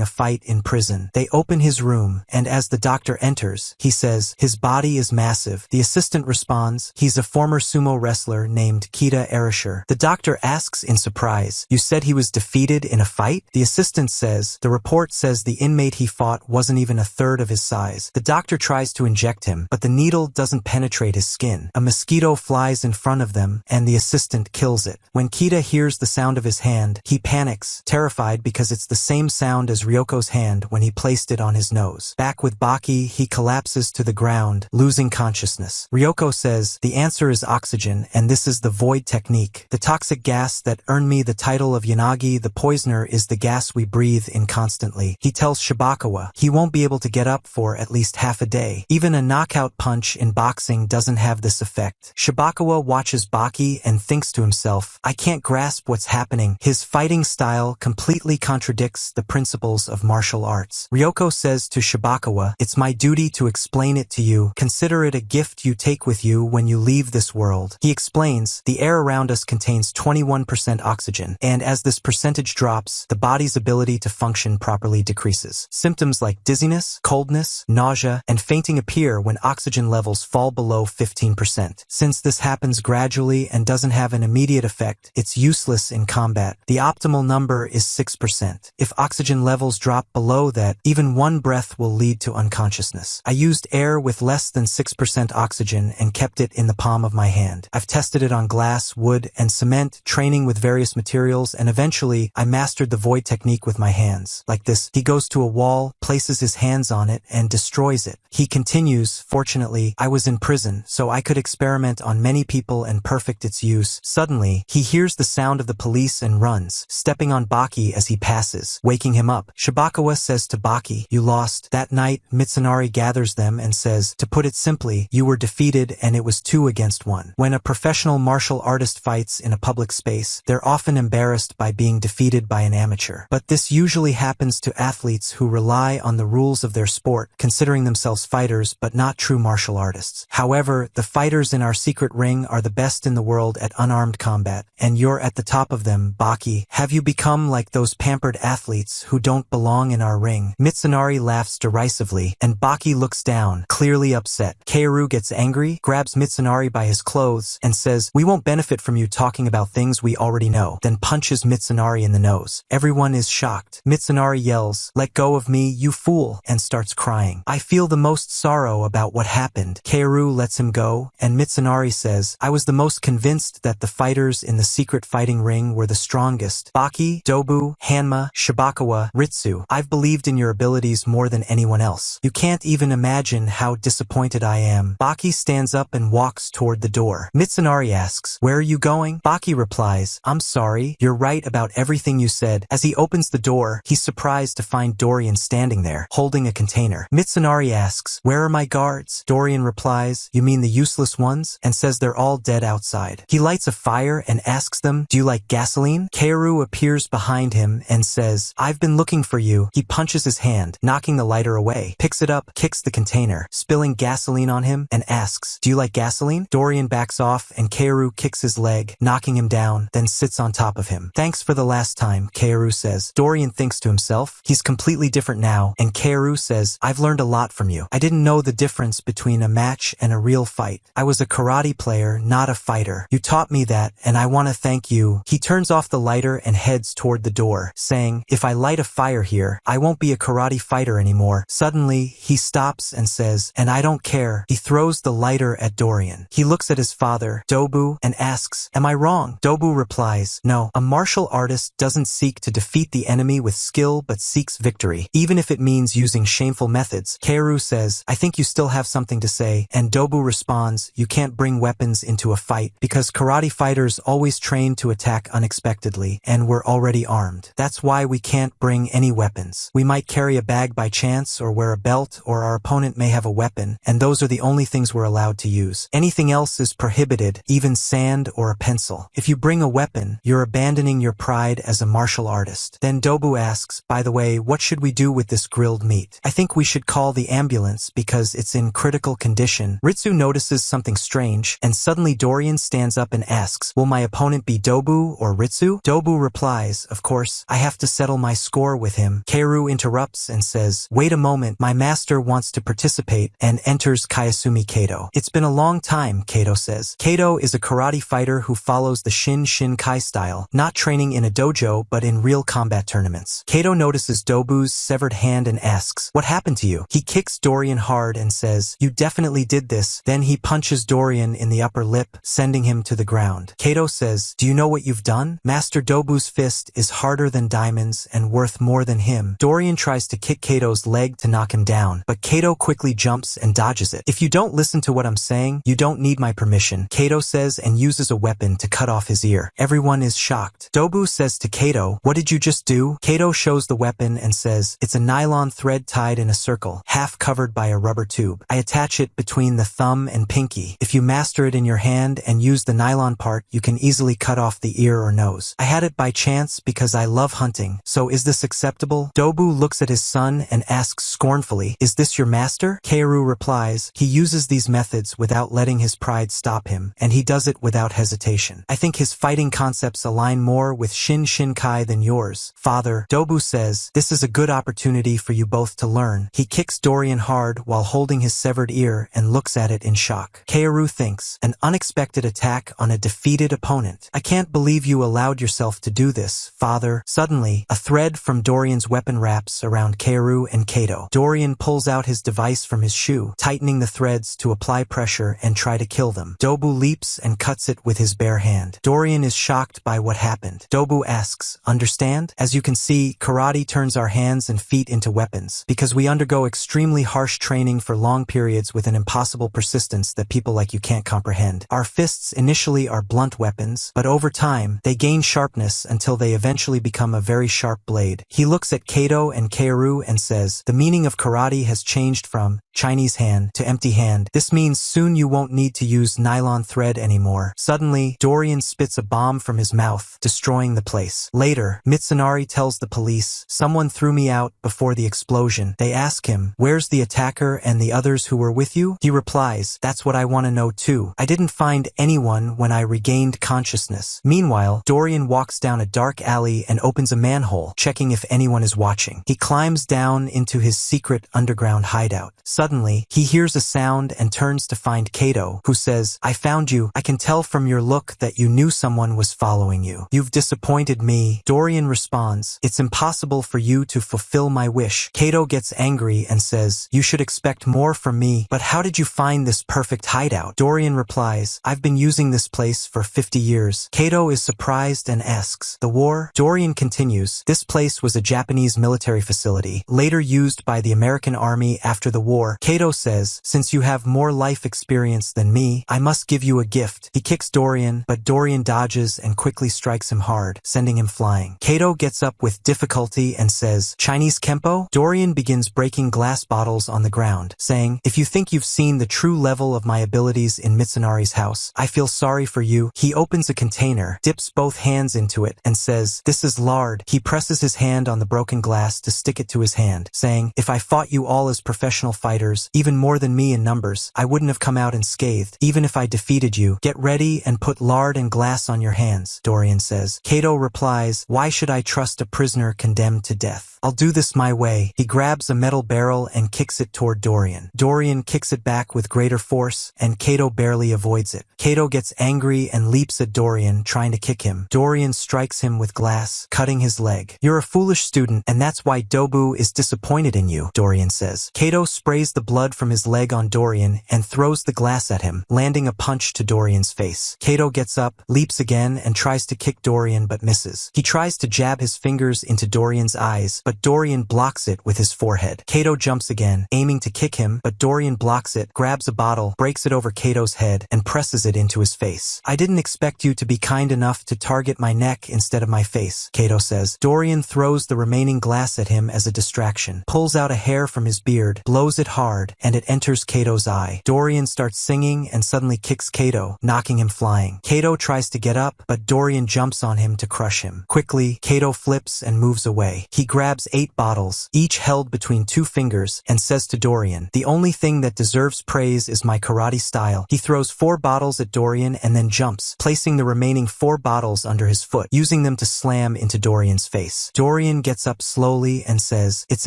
a fight in prison. They open his room, and as the doctor enters, he says, his body is massive. The assistant responds, he's a former sumo wrestler named Kita Erasure. The doctor asks in surprise, you said he was defeated in a fight? The assistant says, the report says the inmate he fought wasn't even a third of his size. The doctor tries to inject him, but the needle doesn't penetrate his skin. A mosquito flies in front of them, and the assistant kills it. When Kita hears the sound of his hand, he panics, terrified because it's the same sound as Ryoko's hand when he placed it on his nose. Back with Baki, he collapses to the ground, losing consciousness. Ryoko says, the answer is oxygen, and this is the void technique. The toxic gas that earned me the title of Yanagi the Poisoner is the gas we breathe in constantly. He tells Shibakawa he won't be able to get up for at least half a day. Even a knockout punch in boxing doesn't have this effect. Shibakawa watches Baki and thinks to himself, I can't grasp what's happening. His fighting style completely contradicts the principles of martial arts. Ryoko says to Shibakawa, it's my duty to explain it to you. Consider it a gift you take with you when you leave this world. He explains, the air around us contains 21% oxygen, and as this percentage drops, the body's ability to function properly decreases. Symptoms like dizziness, coldness, nausea, and fainting appear when oxygen levels fall below 15%. Since this happens gradually and doesn't have an immediate effect, it's useless in combat. The optimal number is 6%. If oxygen levels drop below that, even one breath will lead to unconsciousness. I used air with less than 6% oxygen and kept it in the palm of my hand. I've tested it on glass, wood, and cement, training with various materials, and eventually I mastered the void technique with my hands. Like this, he goes to a wall, places his hands on it, and destroys it. He continues, fortunately, I was in prison, so I could experiment on many people and perfect its use. Suddenly, he hears the sound of the police and runs, stepping on Baki as he passes, waking him up. Shibakawa says to Baki, you lost. That night, Mitsunari gathers them and says, to put it simply, you were defeated and it was 2 against 1. When a professional martial artist fights in a public space, they're often embarrassed by being defeated by an amateur. But this usually happens to athletes who rely on the rules of their sport, considering themselves fighters but not true martial artists. However, the fighters in our secret ring are the best in the world at unarmed combat, and you're at the top of them, Baki. Have you become like those pampered athletes who don't belong in our ring? Mitsunari laughs derisively, and Baki looks down, clearly upset. Kaoru gets angry, grabs Mitsunari by his clothes, and says, we won't benefit from you talking about things we already know, then punches Mitsunari in the nose. Everyone is shocked. Mitsunari yells, let go of me, you fool, and starts crying. I feel the most sorrow about what happened. Kaoru lets him go, and Mitsunari says, I was the most convinced that the fighters in the secret fighting ring were the strongest. Baki, Dobu, Hanma, Shibakawa, Ritsu, I've believed in your abilities more than anyone else. You can't even imagine how disappointed I am. Baki stands up and walks toward the door. Mitsunari asks, where are you going? Baki replies, I'm sorry, you're right about everything you said. As he opens the door, he's surprised to find Dorian standing there, holding a container. Mitsunari asks, where are my guards? Dorian replies, you mean the useless ones? And says they're all dead outside. He lights a fire and asks them, do you like gasoline? Kaoru appears behind him and says, I've been looking for you. He punches his hand, knocking the lighter away, picks it up, kicks the container, spilling gasoline on him, and asks, do you like gasoline? Dorian backs off and Kaoru kicks his leg, knocking him down, then sits on top of him. Thanks for the last time, Kaoru says. Dorian thinks to himself, he's completely different now, and Kaoru says, I've learned a lot from you. I didn't know the difference between a match and a real fight. I was a karate player, not a fighter. You taught me that, and I want to thank you. He turns off the lighter and heads toward the door, saying, if I light a fire here, I won't be a karate fighter anymore. Suddenly, he stops and says, and I don't care. He throws the lighter at Dorian. He looks at his father, Dobu, and asks, am I wrong? Dobu replies, no, a martial artist doesn't seek to defeat the enemy with skill but seeks victory, even if it means using shameful methods. Kaoru says, I think you still have something to say, and Dobu responds, you can't bring weapons into a fight, because karate fighters always train to attack unexpectedly, and we're already armed. That's why we can't bring any weapons. We might carry a bag by chance or wear a belt, or our opponent may have a weapon, and those are the only things we're allowed to use. Anything else is prohibited, even sand or a pencil. If you bring a weapon, you're abandoning your pride as a martial artist. Then Dobu asks, by the way, what should we do with this grilled meat? I think we should call the ambulance because it's in critical condition. Ritsu notices something strange, and suddenly Dorian stands up and asks, will my opponent be Dobu or Ritsu? Dobu replies, of course, I have to settle my score with him. Keiru interrupts and says, wait a moment, my master wants to participate, and enters Kayasumi Kato. It's been a long time, Kato says. Kato is a karate fighter who follows the Shin Shin Kai style, not training in a dojo but in real combat tournaments. Kato notices Dobu's severed hand and asks, what happened to you? He kicks Dorian hard and says, you definitely did this. Then he punches Dorian in the upper lip, sending him to the ground. Kato says, do you know what you've done? Master Dobu's fist is harder than diamonds and worth more than him. Dorian tries to kick Kato's leg to knock him down, but Kato quickly jumps and dodges it. If you don't listen to what I'm saying, you don't need my permission, Kato says and uses a weapon to cut off his ear. Everyone is shocked. Dobu says to Kato, what did you just do? Kato shows the weapon and says, it's a nylon thread tied in a circle, half covered by a rubber tube. I attach it between the thumb and pinky. If you master it in your hand and use the nylon part, you can easily cut off the ear or nose. I had it by chance because I love hunting, so is this acceptable? Dobu looks at his son and asks scornfully, is this your master? Keiru replies, he uses these methods without letting his pride stop him, and he does it without hesitation. I think his fighting concepts align more with Shin Shin Kai than yours, father. Dobu says, this is a good opportunity for you both to learn. He kicks Dorian hard while holding his severed ear and looks at it in shock. Keiru thinks, an unexpected attack on a defeated opponent. I can't believe you allowed yourself to do this, father. Suddenly, a thread from Dorian's weapon wraps around Keiru and Kato. Dorian pulls out his device from his shoe, tightening the threads to apply pressure and try to kill them. Dobu leaps and cuts it with his bare hand. Dorian is shocked by what happened. Dobu asks, understand? As you can see, karate turns our hands and feet into weapons, because we undergo extremely harsh training for long periods with an impossible persistence that people like you can't comprehend. Our fists initially are blunt weapons, but over time, they gain sharpness until they eventually become a very sharp blade. He looks at Kato and Keiru and says, the meaning of karate has changed from Chinese hand to empty hand. This means soon you won't need to use nylon thread anymore. Suddenly, Dorian spits a bomb from his mouth, destroying the place. Later, Mitsunari tells the police, someone threw me out before the explosion. They ask him, where's the attacker and the others who were with you? He replies, that's what I want to know too. I didn't find anyone when I regained consciousness. Meanwhile, Dorian walks down a dark alley and opens a manhole, checking if anyone is watching. He climbs down into his secret underground hideout. Suddenly, he hears a sound and turns to find Kato, who says, I found you. I can tell from your look that you knew someone was following you. You've disappointed me. Dorian responds, it's impossible for you to fulfill my wish. Kato gets angry and says, you should expect more from me, but how did you find this perfect hideout? Dorian replies, I've been using this place for 50 years. Kato is surprised and asks, the war? Dorian continues, this place was a Japanese military facility, later used by the American Army after the war. Kato says, since you have more life experience than me, I must give you a gift. He kicks Dorian, but Dorian dodges and quickly strikes him hard, sending him flying. Kato gets up with difficulty and says, Chinese Kempo? Dorian begins breaking glass bottles on the ground, saying, if you think you've seen the true level of my abilities in Mitsunari's house, I feel sorry for you. He opens a container, dips both hands into it, and says, this is lard. He presses his hand on the broken glass to stick it to his hand, saying, if I fought you all as professional fighters, even more than me in numbers, I wouldn't have come out unscathed. Even if I defeated you, get ready and put lard and glass on your hands, Dorian says. Kato replies, why should I trust a prisoner condemned to death? I'll do this my way. He grabs a metal barrel and kicks it toward Dorian. Dorian kicks it back with greater force, and Kato barely avoids it. Kato gets angry and leaps at Dorian, trying to kick him. Dorian strikes him with glass, cutting his leg. You're a foolish student, and that's why Dobu is disappointed in you, Dorian says. Kato sprays the blood from his leg on Dorian and throws the glass at him, landing a punch to Dorian's face. Kato gets up, leaps again, and tries to kick Dorian but misses. He tries to jab his fingers into Dorian's eyes, but but Dorian blocks it with his forehead. Kato jumps again, aiming to kick him, but Dorian blocks it, grabs a bottle, breaks it over Kato's head, and presses it into his face. I didn't expect you to be kind enough to target my neck instead of my face, Kato says. Dorian throws the remaining glass at him as a distraction, pulls out a hair from his beard, blows it hard, and it enters Kato's eye. Dorian starts singing and suddenly kicks Kato, knocking him flying. Kato tries to get up, but Dorian jumps on him to crush him. Quickly, Kato flips and moves away. He grabs 8 bottles, each held between 2 fingers, and says to Dorian, "The only thing that deserves praise is my karate style." He throws 4 bottles at Dorian and then jumps, placing the remaining 4 bottles under his foot, using them to slam into Dorian's face. Dorian gets up slowly and says, "It's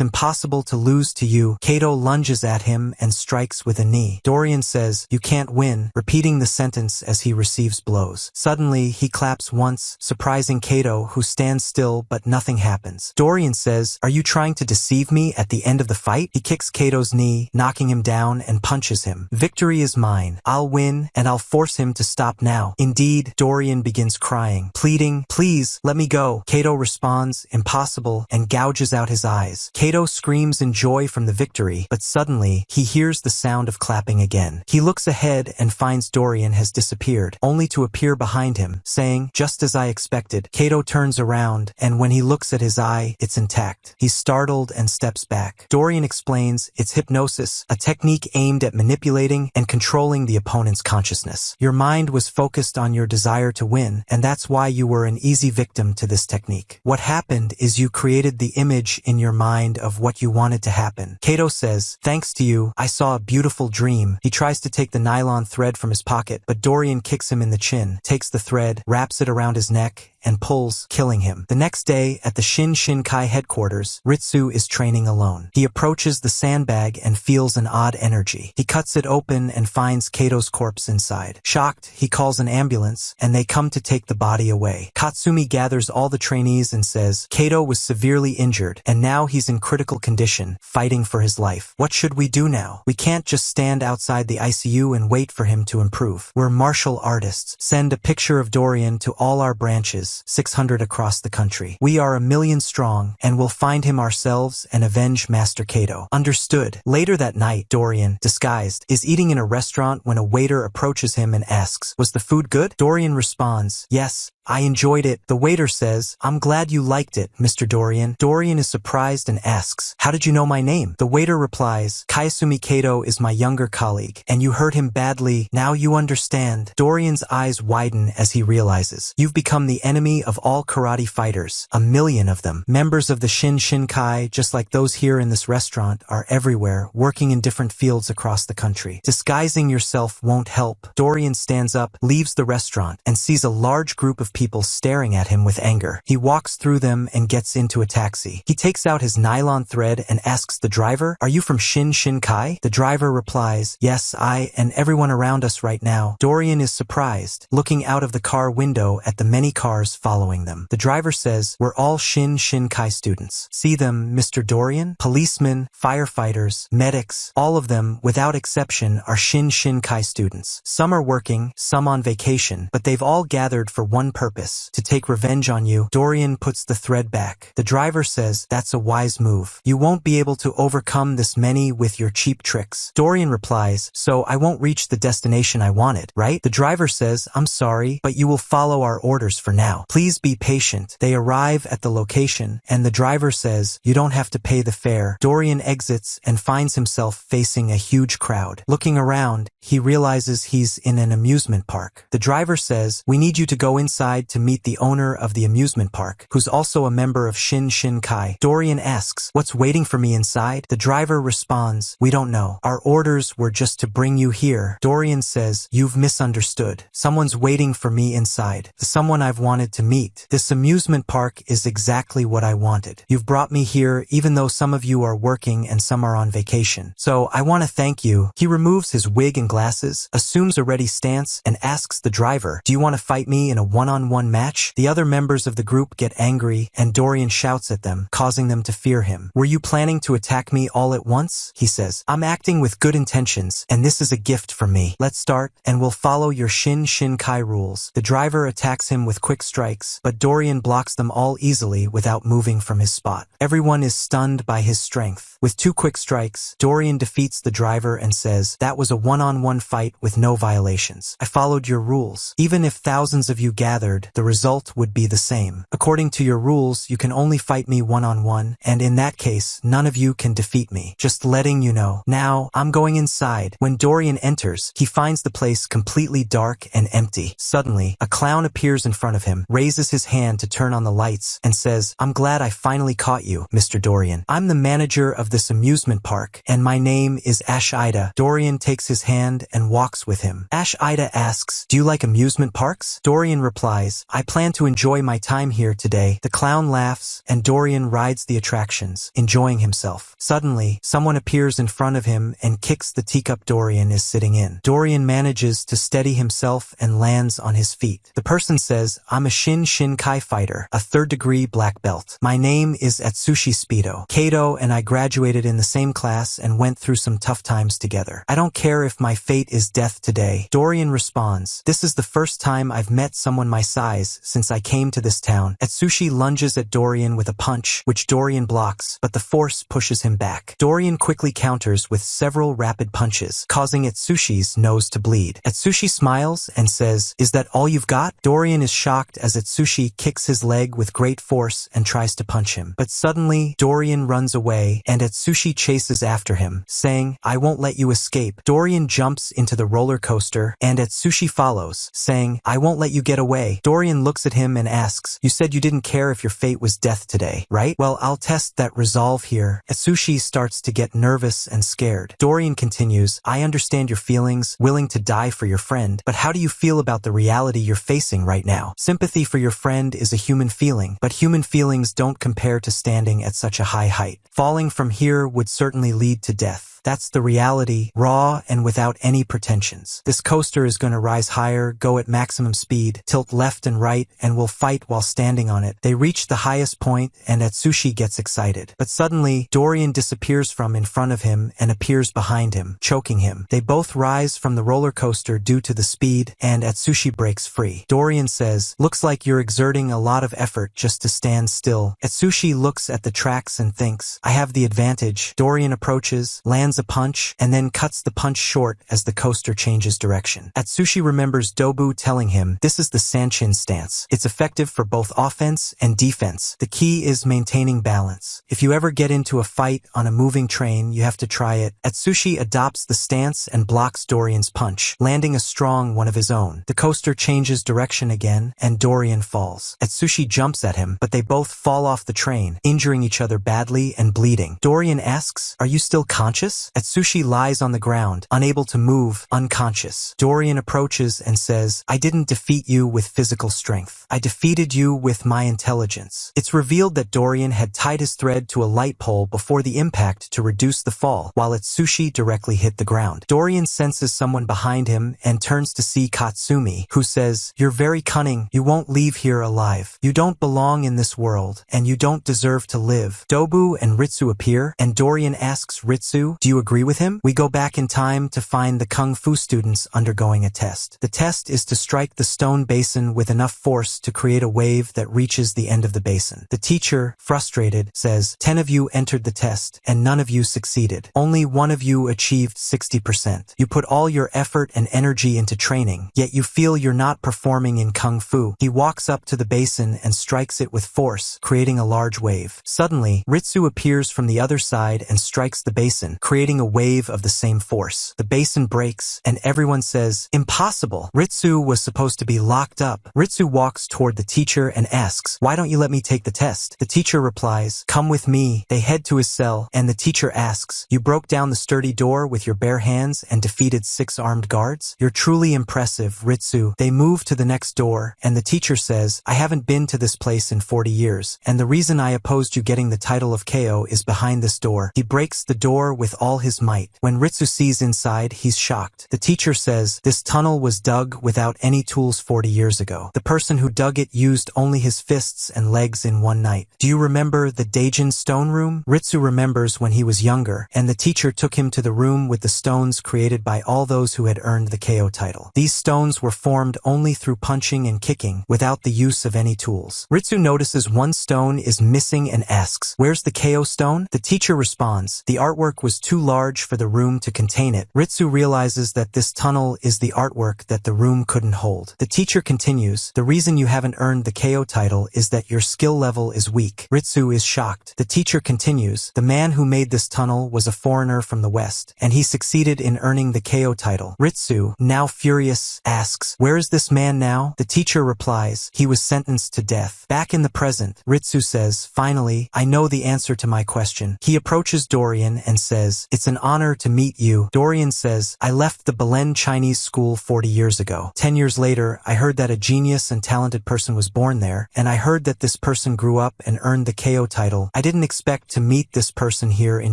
impossible to lose to you." Kato lunges at him and strikes with a knee. Dorian says, "You can't win," repeating the sentence as he receives blows. Suddenly, he claps once, surprising Kato, who stands still but nothing happens. Dorian says, "Are you trying to deceive me at the end of the fight?" He kicks Kato's knee, knocking him down and punches him. "Victory is mine. I'll win, and I'll force him to stop now." Indeed, Dorian begins crying, pleading, "Please, let me go." Kato responds, "Impossible," and gouges out his eyes. Kato screams in joy from the victory, but suddenly, he hears the sound of clapping again. He looks ahead and finds Dorian has disappeared, only to appear behind him, saying, "Just as I expected." Kato turns around, and when he looks at his eye, it's intact. He's startled and steps back. Dorian explains, "It's hypnosis, a technique aimed at manipulating and controlling the opponent's consciousness. Your mind was focused on your desire to win, and that's why you were an easy victim to this technique. What happened is you created the image in your mind of what you wanted to happen." Kato says, "Thanks to you, I saw a beautiful dream." He tries to take the nylon thread from his pocket, but Dorian kicks him in the chin, takes the thread, wraps it around his neck, and pulls, killing him. The next day, at the Shin Shin Kai headquarters, Ritsu is training alone. He approaches the sandbag and feels an odd energy. He cuts it open and finds Kato's corpse inside. Shocked, he calls an ambulance, and they come to take the body away. Katsumi gathers all the trainees and says, "Kato was severely injured, and now he's in critical condition, fighting for his life. What should we do now? We can't just stand outside the ICU and wait for him to improve. We're martial artists. Send a picture of Dorian to all our branches, 600 across the country. We are 1,000,000 strong, and we'll find him ourselves and avenge Master Kato." Understood. Later that night, Dorian, disguised, is eating in a restaurant when a waiter approaches him and asks, "Was the food good?" Dorian responds, "Yes, I enjoyed it." The waiter says, "I'm glad you liked it, Mr. Dorian." Dorian is surprised and asks, "How did you know my name?" The waiter replies, "Kaisumi Kato is my younger colleague, and you hurt him badly. Now you understand." Dorian's eyes widen as he realizes, "You've become the enemy of all karate fighters, 1,000,000 of them. Members of the Shin Shin Kai, just like those here in this restaurant, are everywhere, working in different fields across the country. Disguising yourself won't help." Dorian stands up, leaves the restaurant, and sees a large group of people staring at him with anger. He walks through them and gets into a taxi. He takes out his nylon thread and asks the driver, "Are you from Shin Shin Kai?" The driver replies, "Yes, I and everyone around us right now." Dorian is surprised, looking out of the car window at the many cars following them. The driver says, "We're all Shin Shin Kai students. See them, Mr. Dorian? Policemen, firefighters, medics, all of them, without exception, are Shin Shin Kai students. Some are working, some on vacation, but they've all gathered for one purpose, to take revenge on you." Dorian puts the thread back. The driver says, "That's a wise move. You won't be able to overcome this many with your cheap tricks." Dorian replies, "So I won't reach the destination I wanted, right?" The driver says, "I'm sorry, but you will follow our orders for now. Please be patient." They arrive at the location, and the driver says, "You don't have to pay the fare." Dorian exits and finds himself facing a huge crowd. Looking around, he realizes he's in an amusement park. The driver says, "We need you to go inside to meet the owner of the amusement park, who's also a member of Shin Shin Kai." Dorian asks, "What's waiting for me inside?" The driver responds, "We don't know. Our orders were just to bring you here." Dorian says, "You've misunderstood. Someone's waiting for me inside. The someone I've wanted to meet. This amusement park is exactly what I wanted. You've brought me here even though some of you are working and some are on vacation. So I want to thank you." He removes his wig and glasses, assumes a ready stance, and asks the driver, "Do you want to fight me in a one-on-one one-on-one match? The other members of the group get angry, and Dorian shouts at them, causing them to fear him. Were you planning to attack me all at once? He says. I'm acting with good intentions, and this is a gift from me. Let's start, and we'll follow your Shin Shin Kai rules. The driver attacks him with quick strikes, but Dorian blocks them all easily without moving from his spot. Everyone is stunned by his strength. With 2 quick strikes, Dorian defeats the driver and says, that was a one-on-one fight with no violations. I followed your rules. Even if thousands of you gathered, the result would be the same. According to your rules, you can only fight me one-on-one, and in that case, none of you can defeat me. Just letting you know. Now, I'm going inside. When Dorian enters, he finds the place completely dark and empty. Suddenly, a clown appears in front of him, raises his hand to turn on the lights, and says, I'm glad I finally caught you, Mr. Dorian. I'm the manager of this amusement park, and my name is Ash Ida. Dorian takes his hand and walks with him. Ash Ida asks, do you like amusement parks? Dorian replies, I plan to enjoy my time here today. The clown laughs, and Dorian rides the attractions, enjoying himself. Suddenly, someone appears in front of him and kicks the teacup Dorian is sitting in. Dorian manages to steady himself and lands on his feet. The person says, I'm a Shin Shin Kai fighter, a 3rd-degree black belt. My name is Atsushi Speedo. Kato and I graduated in the same class and went through some tough times together. I don't care if my fate is death today. Dorian responds, this is the first time I've met someone my size since I came to this town. Atsushi lunges at Dorian with a punch, which Dorian blocks, but the force pushes him back. Dorian quickly counters with several rapid punches, causing Atsushi's nose to bleed. Atsushi smiles and says, is that all you've got? Dorian is shocked as Atsushi kicks his leg with great force and tries to punch him. But suddenly, Dorian runs away, and Atsushi chases after him, saying, I won't let you escape. Dorian jumps into the roller coaster, and Atsushi follows, saying, I won't let you get away. Dorian looks at him and asks, you said you didn't care if your fate was death today, right? Well, I'll test that resolve here. Atsushi starts to get nervous and scared. Dorian continues, I understand your feelings, willing to die for your friend, but how do you feel about the reality you're facing right now? Sympathy for your friend is a human feeling, but human feelings don't compare to standing at such a high height. Falling from here would certainly lead to death. That's the reality, raw and without any pretensions. This coaster is going to rise higher, go at maximum speed, tilt left and right, and will fight while standing on it. They reach the highest point, and Atsushi gets excited. But suddenly, Dorian disappears from in front of him and appears behind him, choking him. They both rise from the roller coaster due to the speed, and Atsushi breaks free. Dorian says, looks like you're exerting a lot of effort just to stand still. Atsushi looks at the tracks and thinks, I have the advantage. Dorian approaches, lands a punch, and then cuts the punch short as the coaster changes direction. Atsushi remembers Dobu telling him, this is the Sanchin stance. It's effective for both offense and defense. The key is maintaining balance. If you ever get into a fight on a moving train, you have to try it. Atsushi adopts the stance and blocks Dorian's punch, landing a strong one of his own. The coaster changes direction again, and Dorian falls. Atsushi jumps at him, but they both fall off the train, injuring each other badly and bleeding. Dorian asks, are you still conscious? Atsushi lies on the ground, unable to move, unconscious. Dorian approaches and says, I didn't defeat you with physical strength. I defeated you with my intelligence. It's revealed that Dorian had tied his thread to a light pole before the impact to reduce the fall, while Atsushi directly hit the ground. Dorian senses someone behind him and turns to see Katsumi, who says, you're very cunning. You won't leave here alive. You don't belong in this world, and you don't deserve to live. Dobu and Ritsu appear, and Dorian asks Ritsu, do you agree with him? We go back in time to find the Kung Fu students undergoing a test. The test is to strike the stone basin with enough force to create a wave that reaches the end of the basin. The teacher, frustrated, says, 10 of you entered the test, and none of you succeeded. Only one of you achieved 60%. You put all your effort and energy into training, yet you feel you're not performing in Kung Fu. He walks up to the basin and strikes it with force, creating a large wave. Suddenly, Ritsu appears from the other side and strikes the basin, creating a wave of the same force. The basin breaks, and everyone says, impossible. Ritsu was supposed to be locked up. Ritsu walks toward the teacher and asks, why don't you let me take the test? The teacher replies, come with me. They head to his cell, and the teacher asks, you broke down the sturdy door with your bare hands and defeated 6 armed guards? You're truly impressive, Ritsu. They move to the next door, and the teacher says, I haven't been to this place in 40 years, and the reason I opposed you getting the title of KO is behind this door. He breaks the door with all all his might. When Ritsu sees inside, he's shocked. The teacher says, this tunnel was dug without any tools 40 years ago. The person who dug it used only his fists and legs in one night. Do you remember the Daijin stone room? Ritsu remembers when he was younger, and the teacher took him to the room with the stones created by all those who had earned the KO title. These stones were formed only through punching and kicking, without the use of any tools. Ritsu notices one stone is missing and asks, where's the KO stone? The teacher responds, the artwork was too large for the room to contain it. Ritsu realizes that this tunnel is the artwork that the room couldn't hold. The teacher continues, the reason you haven't earned the KO title is that your skill level is weak. Ritsu is shocked. The teacher continues, the man who made this tunnel was a foreigner from the West, and he succeeded in earning the KO title. Ritsu, now furious, asks, where is this man now? The teacher replies, he was sentenced to death. Back in the present, Ritsu says, finally, I know the answer to my question. He approaches Dorian and says, it's an honor to meet you. Dorian says, I left the Belen Chinese school 40 years ago. 10 years later, I heard that a genius and talented person was born there, and I heard that this person grew up and earned the KO title. I didn't expect to meet this person here in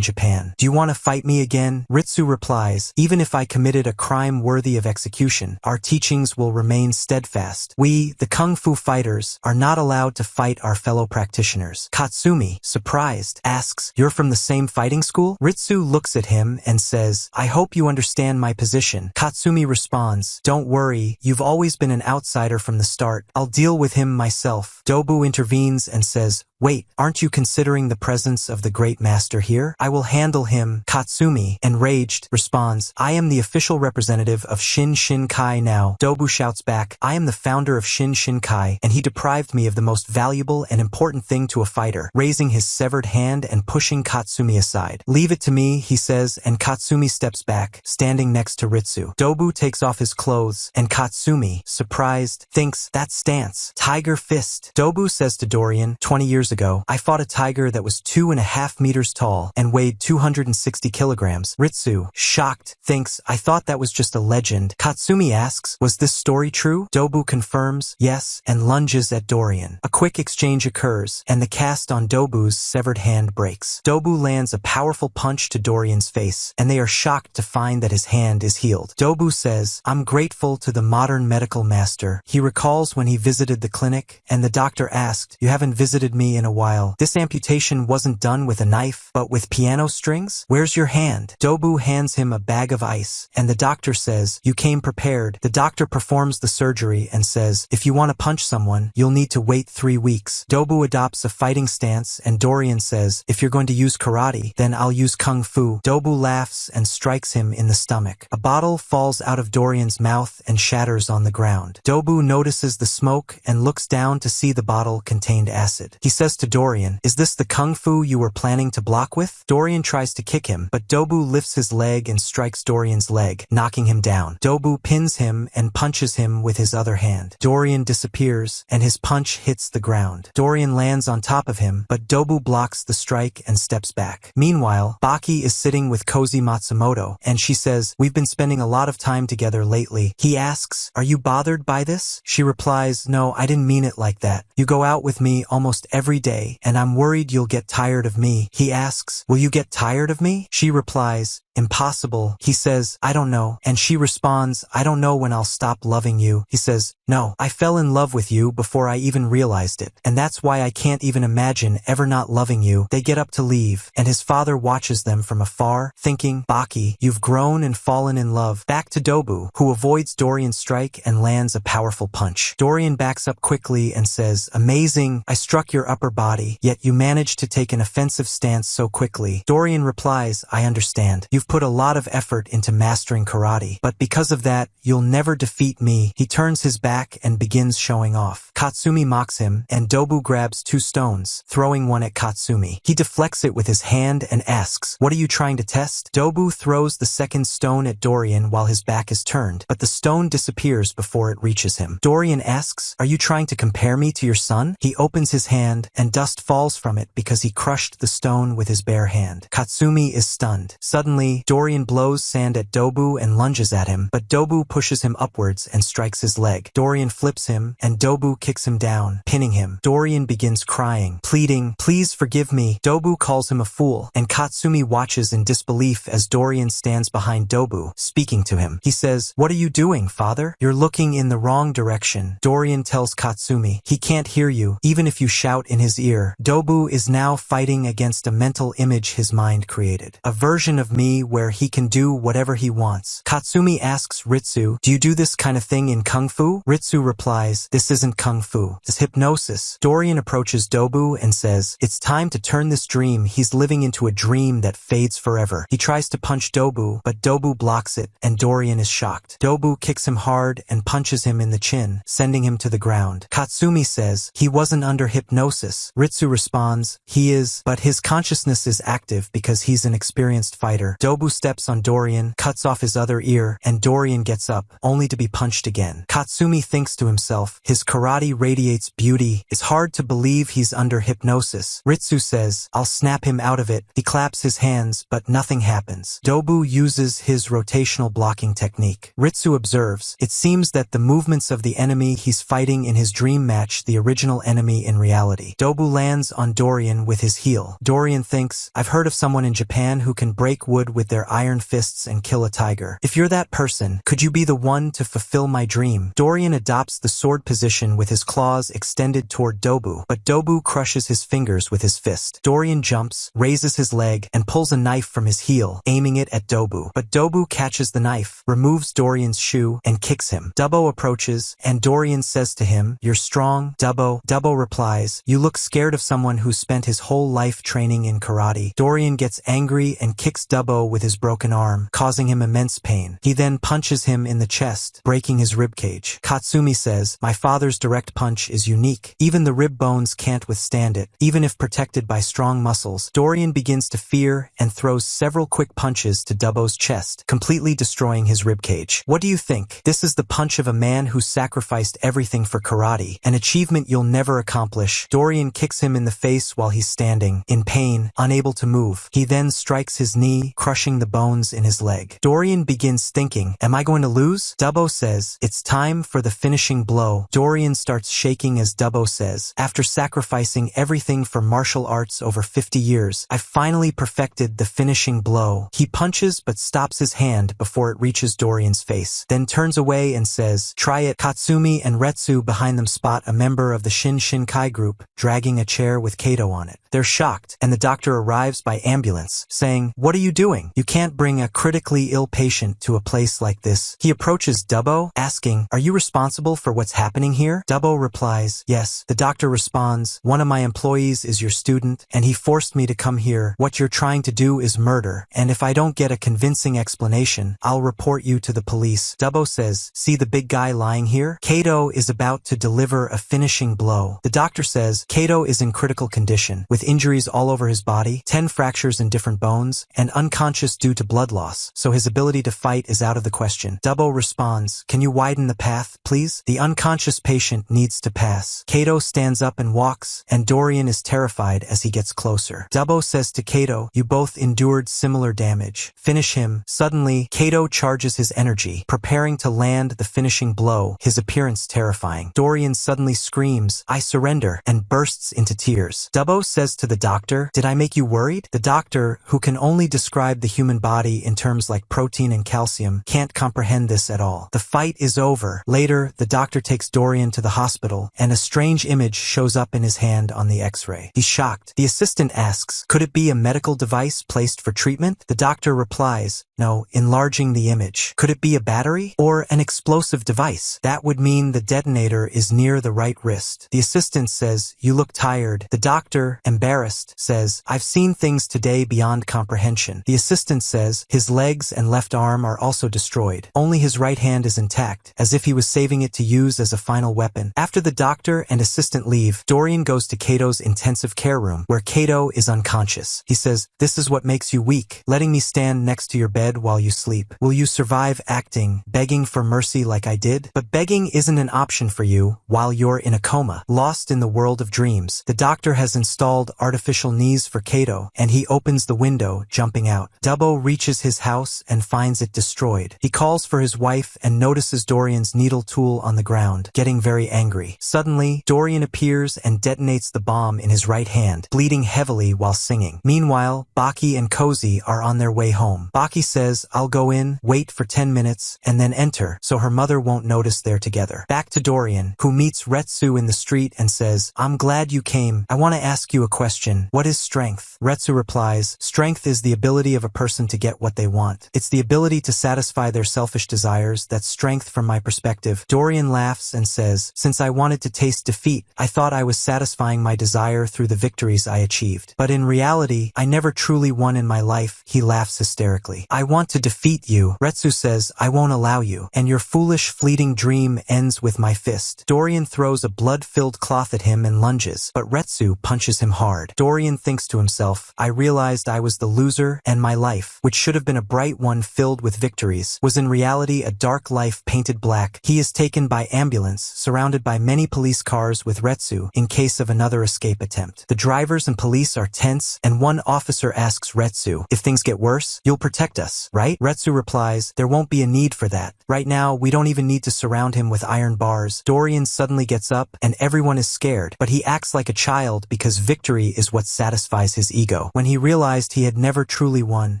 Japan. Do you want to fight me again? Ritsu replies, even if I committed a crime worthy of execution, our teachings will remain steadfast. We, the Kung Fu fighters, are not allowed to fight our fellow practitioners. Katsumi, surprised, asks, you're from the same fighting school? Ritsu looks at him and says, I hope you understand my position. Katsumi responds, don't worry, you've always been an outsider from the start. I'll deal with him myself. Dobu intervenes and says, wait, aren't you considering the presence of the great master here? I will handle him. Katsumi, enraged, responds, I am the official representative of Shin Shin Kai now. Dobu shouts back, I am the founder of Shin Shin Kai, and he deprived me of the most valuable and important thing to a fighter, raising his severed hand and pushing Katsumi aside. Leave it to me, he says, and Katsumi steps back, standing next to Ritsu. Dobu takes off his clothes, and Katsumi, surprised, thinks, that stance. Tiger fist. Dobu says to Dorian, 20 years ago, I fought a tiger that was 2.5 meters tall and weighed 260 kilograms. Ritsu, shocked, thinks, I thought that was just a legend. Katsumi asks, was this story true? Dobu confirms, yes, and lunges at Dorian. A quick exchange occurs, and the cast on Dobu's severed hand breaks. Dobu lands a powerful punch to Dorian's face, and they are shocked to find that his hand is healed. Dobu says, I'm grateful to the modern medical master. He recalls when he visited the clinic, and the doctor asked, you haven't visited me in a while. This amputation wasn't done with a knife, but with piano strings? Where's your hand? Dobu hands him a bag of ice, and the doctor says, you came prepared. The doctor performs the surgery and says, if you want to punch someone, you'll need to wait 3 weeks. Dobu adopts a fighting stance, and Dorian says, if you're going to use karate, then I'll use kung fu. Dobu laughs and strikes him in the stomach. A bottle falls out of Dorian's mouth and shatters on the ground. Dobu notices the smoke and looks down to see the bottle contained acid. He says to Dorian, is this the kung fu you were planning to block with? Dorian tries to kick him, but Dobu lifts his leg and strikes Dorian's leg, knocking him down. Dobu pins him and punches him with his other hand. Dorian disappears, and his punch hits the ground. Dorian lands on top of him, but Dobu blocks the strike and steps back. Meanwhile, Baki is sitting with Kozi Matsumoto, and she says, we've been spending a lot of time together lately. He asks, are you bothered by this? She replies, no, I didn't mean it like that. You go out with me almost every day, and I'm worried you'll get tired of me. He asks, will you get tired of me? She replies, impossible. He says, I don't know. And she responds, I don't know when I'll stop loving you. He says, no, I fell in love with you before I even realized it. And that's why I can't even imagine ever not loving you. They get up to leave, and his father watches them from afar, thinking, Baki, you've grown and fallen in love. Back to Dobu, who avoids Dorian's strike and lands a powerful punch. Dorian backs up quickly and says, amazing, I struck your upper body, yet you managed to take an offensive stance so quickly. Dorian replies, I understand. You've put a lot of effort into mastering karate, but because of that, you'll never defeat me. He turns his back and begins showing off. Katsumi mocks him, and Dobu grabs 2 stones, throwing one at Katsumi. He deflects it with his hand and asks, what are you trying to test? Dobu throws the second stone at Dorian while his back is turned, but the stone disappears before it reaches him. Dorian asks, are you trying to compare me to your son? He opens his hand, and dust falls from it because he crushed the stone with his bare hand. Katsumi is stunned. Suddenly, Dorian blows sand at Dobu and lunges at him, but Dobu pushes him upwards and strikes his leg. Dorian flips him, and Dobu kicks kicks him down, pinning him. Dorian begins crying, pleading, "Please forgive me." Dobu calls him a fool, and Katsumi watches in disbelief as Dorian stands behind Dobu, speaking to him. He says, "What are you doing, father? You're looking in the wrong direction." Dorian tells Katsumi, "He can't hear you, even if you shout in his ear." Dobu is now fighting against a mental image his mind created. A version of me where he can do whatever he wants. Katsumi asks Ritsu, "Do you do this kind of thing in Kung Fu?" Ritsu replies, "This isn't Kung Fu. It's hypnosis." Dorian approaches Dobu and says, "It's time to turn this dream he's living into a dream that fades forever." He tries to punch Dobu, but Dobu blocks it, and Dorian is shocked. Dobu kicks him hard and punches him in the chin, sending him to the ground. Katsumi says, "He wasn't under hypnosis." Ritsu responds, "He is, but his consciousness is active because he's an experienced fighter." Dobu steps on Dorian, cuts off his other ear, and Dorian gets up, only to be punched again. Katsumi thinks to himself, his karate radiates beauty. It's hard to believe he's under hypnosis. Ritsu says, "I'll snap him out of it." He claps his hands, but nothing happens. Dobu uses his rotational blocking technique. Ritsu observes, it seems that the movements of the enemy he's fighting in his dream match the original enemy in reality. Dobu lands on Dorian with his heel. Dorian thinks, "I've heard of someone in Japan who can break wood with their iron fists and kill a tiger. If you're that person, could you be the one to fulfill my dream?" Dorian adopts the sword position with his claws extended toward Dobu, but Dobu crushes his fingers with his fist. Dorian jumps, raises his leg, and pulls a knife from his heel, aiming it at Dobu. But Dobu catches the knife, removes Dorian's shoe, and kicks him. Dubbo approaches, and Dorian says to him, "You're strong, Dubbo." Dubbo replies, "You look scared of someone who spent his whole life training in karate." Dorian gets angry and kicks Dubbo with his broken arm, causing him immense pain. He then punches him in the chest, breaking his ribcage. Katsumi says, "My father's direct punch is unique. Even the rib bones can't withstand it, even if protected by strong muscles." Dorian begins to fear and throws several quick punches to Dubbo's chest, completely destroying his ribcage. "What do you think? This is the punch of a man who sacrificed everything for karate, an achievement you'll never accomplish." Dorian kicks him in the face while he's standing, in pain, unable to move. He then strikes his knee, crushing the bones in his leg. Dorian begins thinking, "Am I going to lose?" Dubbo says, "It's time for the finishing blow." Dorian starts shaking as Dubbo says, "After sacrificing everything for martial arts over 50 years, I finally perfected the finishing blow." He punches but stops his hand before it reaches Dorian's face, then turns away and says, "Try it." Katsumi and Retsu behind them spot a member of the Shin Shin Kai group dragging a chair with Kato on it. They're shocked, and the doctor arrives by ambulance, saying, "What are you doing? You can't bring a critically ill patient to a place like this." He approaches Dubbo, asking, "Are you responsible for what's happening here?" Dubbo replies, "Yes." The doctor responds, "One of my employees is your student, and he forced me to come here. What you're trying to do is murder, and if I don't get a convincing explanation, I'll report you to the police." Dubbo says, "See the big guy lying here? Kato is about to deliver a finishing blow." The doctor says, "Kato is in critical condition, with injuries all over his body, 10 fractures in different bones, and unconscious due to blood loss, so his ability to fight is out of the question." Dubbo responds, "Can you widen the path, please? The unconscious patient needs to pass." Kato stands up and walks, and Dorian is terrified as he gets closer. Dubbo says to Kato, "You both endured similar damage. Finish him." Suddenly, Kato charges his energy, preparing to land the finishing blow, his appearance terrifying. Dorian suddenly screams, "I surrender," and bursts into tears. Dubbo says to the doctor, "Did I make you worried?" The doctor, who can only describe the human body in terms like protein and calcium, can't comprehend this at all. The fight is over. Later, the doctor takes Dorian to the hospital, and a strange image shows up in his hand on the x-ray. He's shocked. The assistant asks, "Could it be a medical device placed for treatment?" The doctor replies, "No, enlarging the image." "Could it be a battery? Or an explosive device? That would mean the detonator is near the right wrist." The assistant says, "You look tired." The doctor, embarrassed, says, "I've seen things today beyond comprehension." The assistant says, his legs and left arm are also destroyed. Only his right hand is intact, as if he was saving it to use as a final weapon. After the doctor and assistant leave, Dorian goes to Kato's intensive care room, where Kato is unconscious. He says, "This is what makes you weak, letting me stand next to your bed while you sleep. Will you survive acting, begging for mercy like I did?" But begging isn't an option for you while you're in a coma, lost in the world of dreams. The doctor has installed artificial knees for Kato, and he opens the window, jumping out. Dubbo reaches his house and finds it destroyed. He calls for his wife and notices Dorian's needle tool on the ground, getting very angry. Suddenly, Dorian appears and detonates the bomb in his right hand, bleeding heavily while singing. Meanwhile, Baki and Cozy are on their way home. Baki says, "I'll go in, wait for 10 minutes, and then enter, so her mother won't notice they're together." Back to Dorian, who meets Retsu in the street and says, "I'm glad you came. I want to ask you a question. What is strength?" Retsu replies, "Strength is the ability of a person to get what they want. It's the ability to satisfy their selfish desires. That's strength from my perspective." Dorian laughs and says, "Since I wanted to taste defeat, I thought I was satisfying my desire through the victories I achieved. But in reality, I never truly won in my life." He laughs hysterically. "I want to defeat you." Retsu says, "I won't allow you. And your foolish, fleeting dream ends with my fist." Dorian throws a blood-filled cloth at him and lunges, but Retsu punches him hard. Dorian thinks to himself, "I realized I was the loser, and my life, which should have been a bright one filled with victories, was in reality a dark life painted black." He is taken by ambulance, surrounded by many police cars with Retsu in case of another escape attempt. The drivers and police are tense, and one officer asks Retsu, "If things get worse, you'll protect us, right?" Retsu replies, "There won't be a need for that. Right now, we don't even need to surround him with iron bars." Dorian suddenly gets up, and everyone is scared, but he acts like a child because victory is what satisfies his ego. When he realized he had never truly won,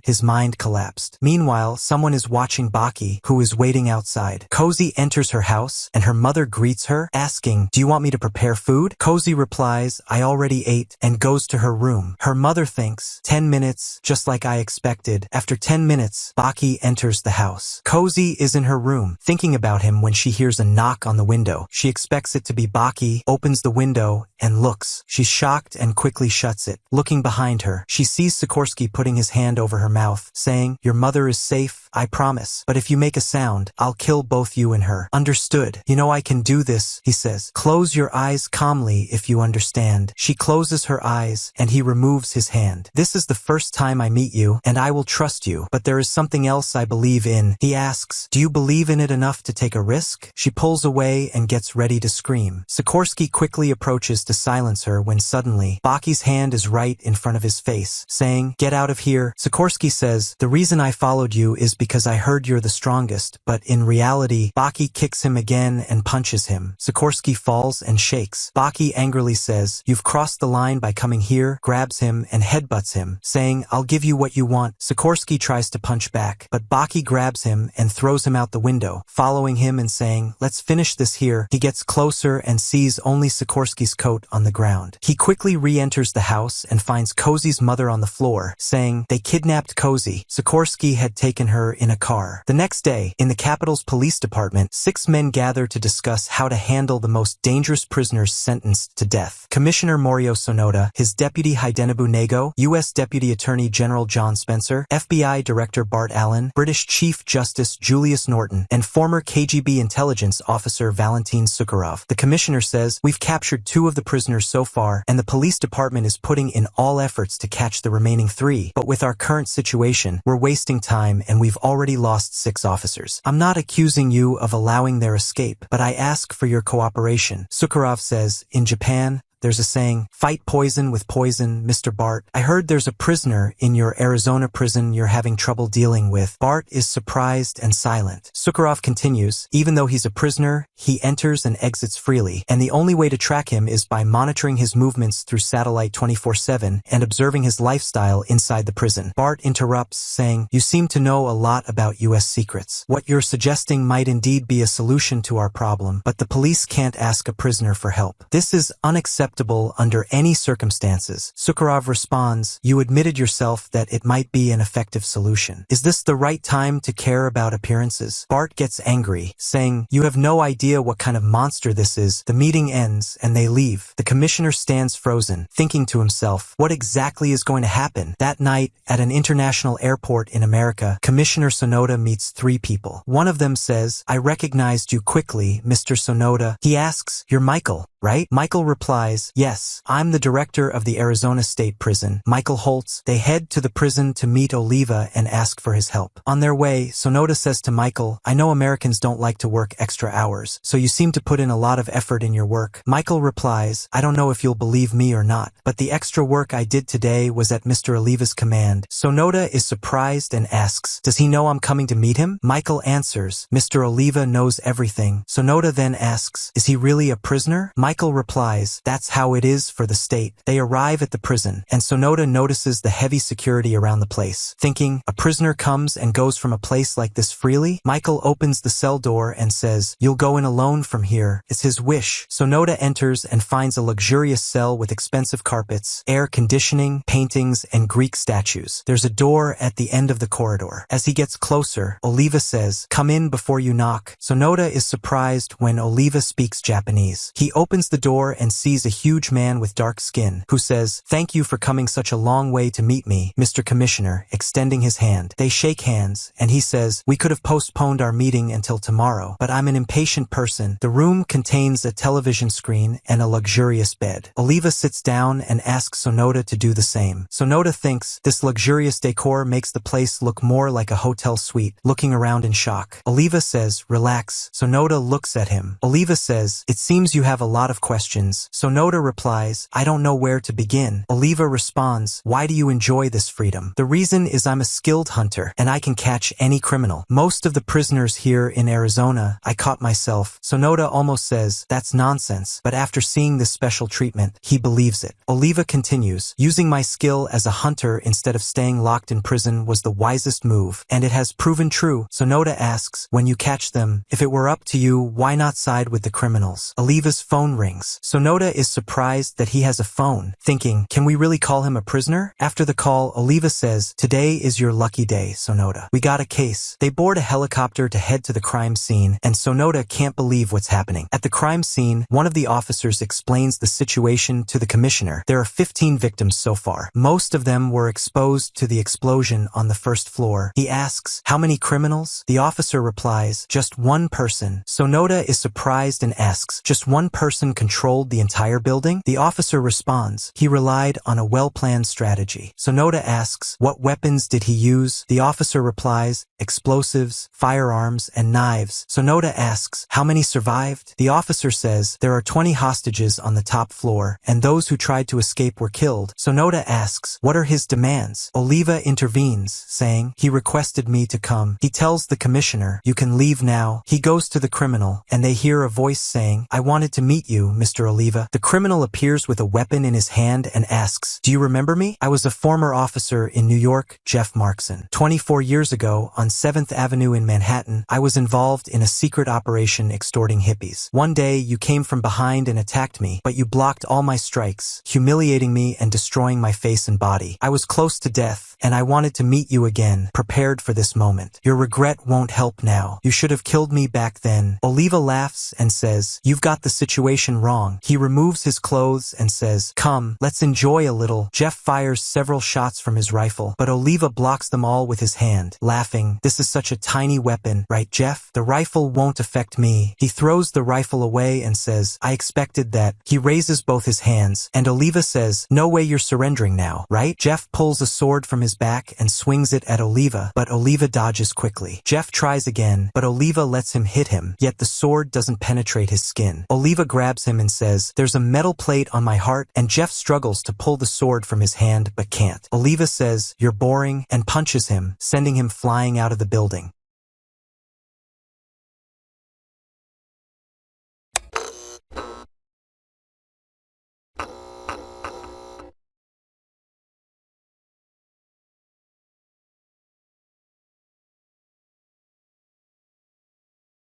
his mind collapsed. Meanwhile, someone is watching Baki, who is waiting outside. Cozy enters her house, and her mother greets her, asking, "Do you want me to prepare food?" Cozy replies, "I already ate," and goes to her room. Her mother thinks, 10 minutes, just like I expected. After 10 minutes, Baki enters the house. Cozy is in her room, thinking about him when she hears a knock on the window. She expects it to be Baki, opens the window, and looks. She's shocked and quickly shuts it. Looking behind her, she sees Sikorski putting his hand over her mouth, saying, "Your mother is safe, I promise. But if you make a sound, I'll kill both you and her." "Understood. You know I can do this," he says. "Close your eyes calmly if you understand." She closes her eyes, and he removes his hand. "This is the first time I meet you, and I will trust you, but there is something else I believe in." He asks, "Do you believe in it enough to take a risk?" She pulls away and gets ready to scream. Sikorski quickly approaches to silence her when suddenly, Baki's hand is right in front of his face, saying, "Get out of here." Sikorski says, "The reason I followed you is because I heard you're the strongest," but in reality, Baki kicks him again and punches him. Sikorski falls and shakes. Baki angrily says, "You've crossed the line by coming here," grabs him and headbutts him, saying, "I'll give you what you want." Sikorski tries to punch back, but Baki grabs him and throws him out the window, following him and saying, "Let's finish this here." He gets closer and sees only Sikorski's coat on the ground. He quickly re-enters the house and finds Cozy's mother on the floor, saying, "They kidnapped Cozy." Sikorski had taken her in a car. The next day, in the capital's police department, 6 men gather to discuss how to handle the most dangerous prisoners sentenced to death. Commissioner Morio Sonoda, his deputy Hidenabu Nego, U.S. Deputy Attorney General John Spencer, FBI Director Bart Allen, British Chief Justice Julius Norton, and former KGB intelligence officer Valentin Sukharov. The commissioner says, "We've captured 2 of the prisoners so far, and the police department is putting in all efforts to catch the remaining 3. But with our current situation, we're wasting time and we've already lost 6 officers. I'm not accusing you of allowing their escape, but I ask for your cooperation." Sukharov says, "In Japan, there's a saying, fight poison with poison, Mr. Bart. I heard there's a prisoner in your Arizona prison you're having trouble dealing with." Bart is surprised and silent. Sukharov continues, "Even though he's a prisoner, he enters and exits freely, and the only way to track him is by monitoring his movements through satellite 24/7 and observing his lifestyle inside the prison." Bart interrupts, saying, "You seem to know a lot about U.S. secrets. What you're suggesting might indeed be a solution to our problem, but the police can't ask a prisoner for help. This is unacceptable under any circumstances." Sukharov responds, "You admitted yourself that it might be an effective solution. Is this the right time to care about appearances?" Bart gets angry, saying, "You have no idea what kind of monster this is." The meeting ends, and they leave. The commissioner stands frozen, thinking to himself, what exactly is going to happen? That night, at an international airport in America, Commissioner Sonoda meets 3 people. One of them says, "I recognized you quickly, Mr. Sonoda." He asks, "You're Michael, right? Michael replies, yes, I'm the director of the Arizona State Prison. Michael Holtz. They head to the prison to meet Oliva and ask for his help. On their way, Sonoda says to Michael, I know Americans don't like to work extra hours, so you seem to put in a lot of effort in your work. Michael replies, I don't know if you'll believe me or not, but the extra work I did today was at Mr. Oliva's command. Sonoda is surprised and asks, does he know I'm coming to meet him? Michael answers, Mr. Oliva knows everything. Sonoda then asks, is he really a prisoner? Michael replies, that's how it is for the state. They arrive at the prison, and Sonoda notices the heavy security around the place. Thinking, a prisoner comes and goes from a place like this freely? Michael opens the cell door and says, you'll go in alone from here. It's his wish. Sonoda enters and finds a luxurious cell with expensive carpets, air conditioning, paintings, and Greek statues. There's a door at the end of the corridor. As he gets closer, Oliva says, come in before you knock. Sonoda is surprised when Oliva speaks Japanese. He opens the door and sees a huge man with dark skin, who says, thank you for coming such a long way to meet me, Mr. Commissioner, extending his hand. They shake hands, and he says, we could have postponed our meeting until tomorrow, but I'm an impatient person. The room contains a television screen and a luxurious bed. Oliva sits down and asks Sonoda to do the same. Sonoda thinks this luxurious decor makes the place look more like a hotel suite, looking around in shock. Oliva says, relax. Sonoda looks at him. Oliva says, it seems you have a lot of questions. Sonoda replies, I don't know where to begin. Oliva responds, why do you enjoy this freedom? The reason is I'm a skilled hunter, and I can catch any criminal. Most of the prisoners here in Arizona, I caught myself. Sonoda almost says, that's nonsense, but after seeing this special treatment, he believes it. Oliva continues, using my skill as a hunter instead of staying locked in prison was the wisest move, and it has proven true. Sonoda asks, when you catch them, if it were up to you, why not side with the criminals? Oliva's phone rings. Sonoda is surprised that he has a phone, thinking, can we really call him a prisoner? After the call, Oliva says, today is your lucky day, Sonoda. We got a case. They board a helicopter to head to the crime scene, and Sonoda can't believe what's happening. At the crime scene, one of the officers explains the situation to the commissioner. There are 15 victims so far. Most of them were exposed to the explosion on the first floor. He asks, how many criminals? The officer replies, just one person. Sonoda is surprised and asks, just one person controlled the entire building? The officer responds, he relied on a well-planned strategy. Sonoda asks, what weapons did he use? The officer replies, explosives, firearms, and knives. Sonoda asks, how many survived? The officer says, there are 20 hostages on the top floor, and those who tried to escape were killed. Sonoda asks, what are his demands? Oliva intervenes, saying, he requested me to come. He tells the commissioner, you can leave now. He goes to the criminal, and they hear a voice saying, I wanted to meet you, Mr. Oliva. The criminal appears with a weapon in his hand and asks, do you remember me? I was a former officer in New York, Jeff Markson. 24 years ago, on 7th Avenue in Manhattan, I was involved in a secret operation extorting hippies. One day, you came from behind and attacked me, but you blocked all my strikes, humiliating me and destroying my face and body. I was close to death, and I wanted to meet you again, prepared for this moment. Your regret won't help now. You should have killed me back then. Oliva laughs and says, you've got the situation wrong. He removes his clothes and says, come, let's enjoy a little. Jeff fires several shots from his rifle, but Oliva blocks them all with his hand, laughing, this is such a tiny weapon, right, Jeff? The rifle won't affect me. He throws the rifle away and says, I expected that. He raises both his hands, and Oliva says, no way you're surrendering now, right? Jeff pulls a sword from his back and swings it at Oliva, but Oliva dodges quickly. Jeff tries again, but Oliva lets him hit him, yet the sword doesn't penetrate his skin. Oliva grabs him and says, there's a metal plate on my heart, and Jeff struggles to pull the sword from his hand but can't. Oliva says, you're boring, and punches him, sending him flying out of the building.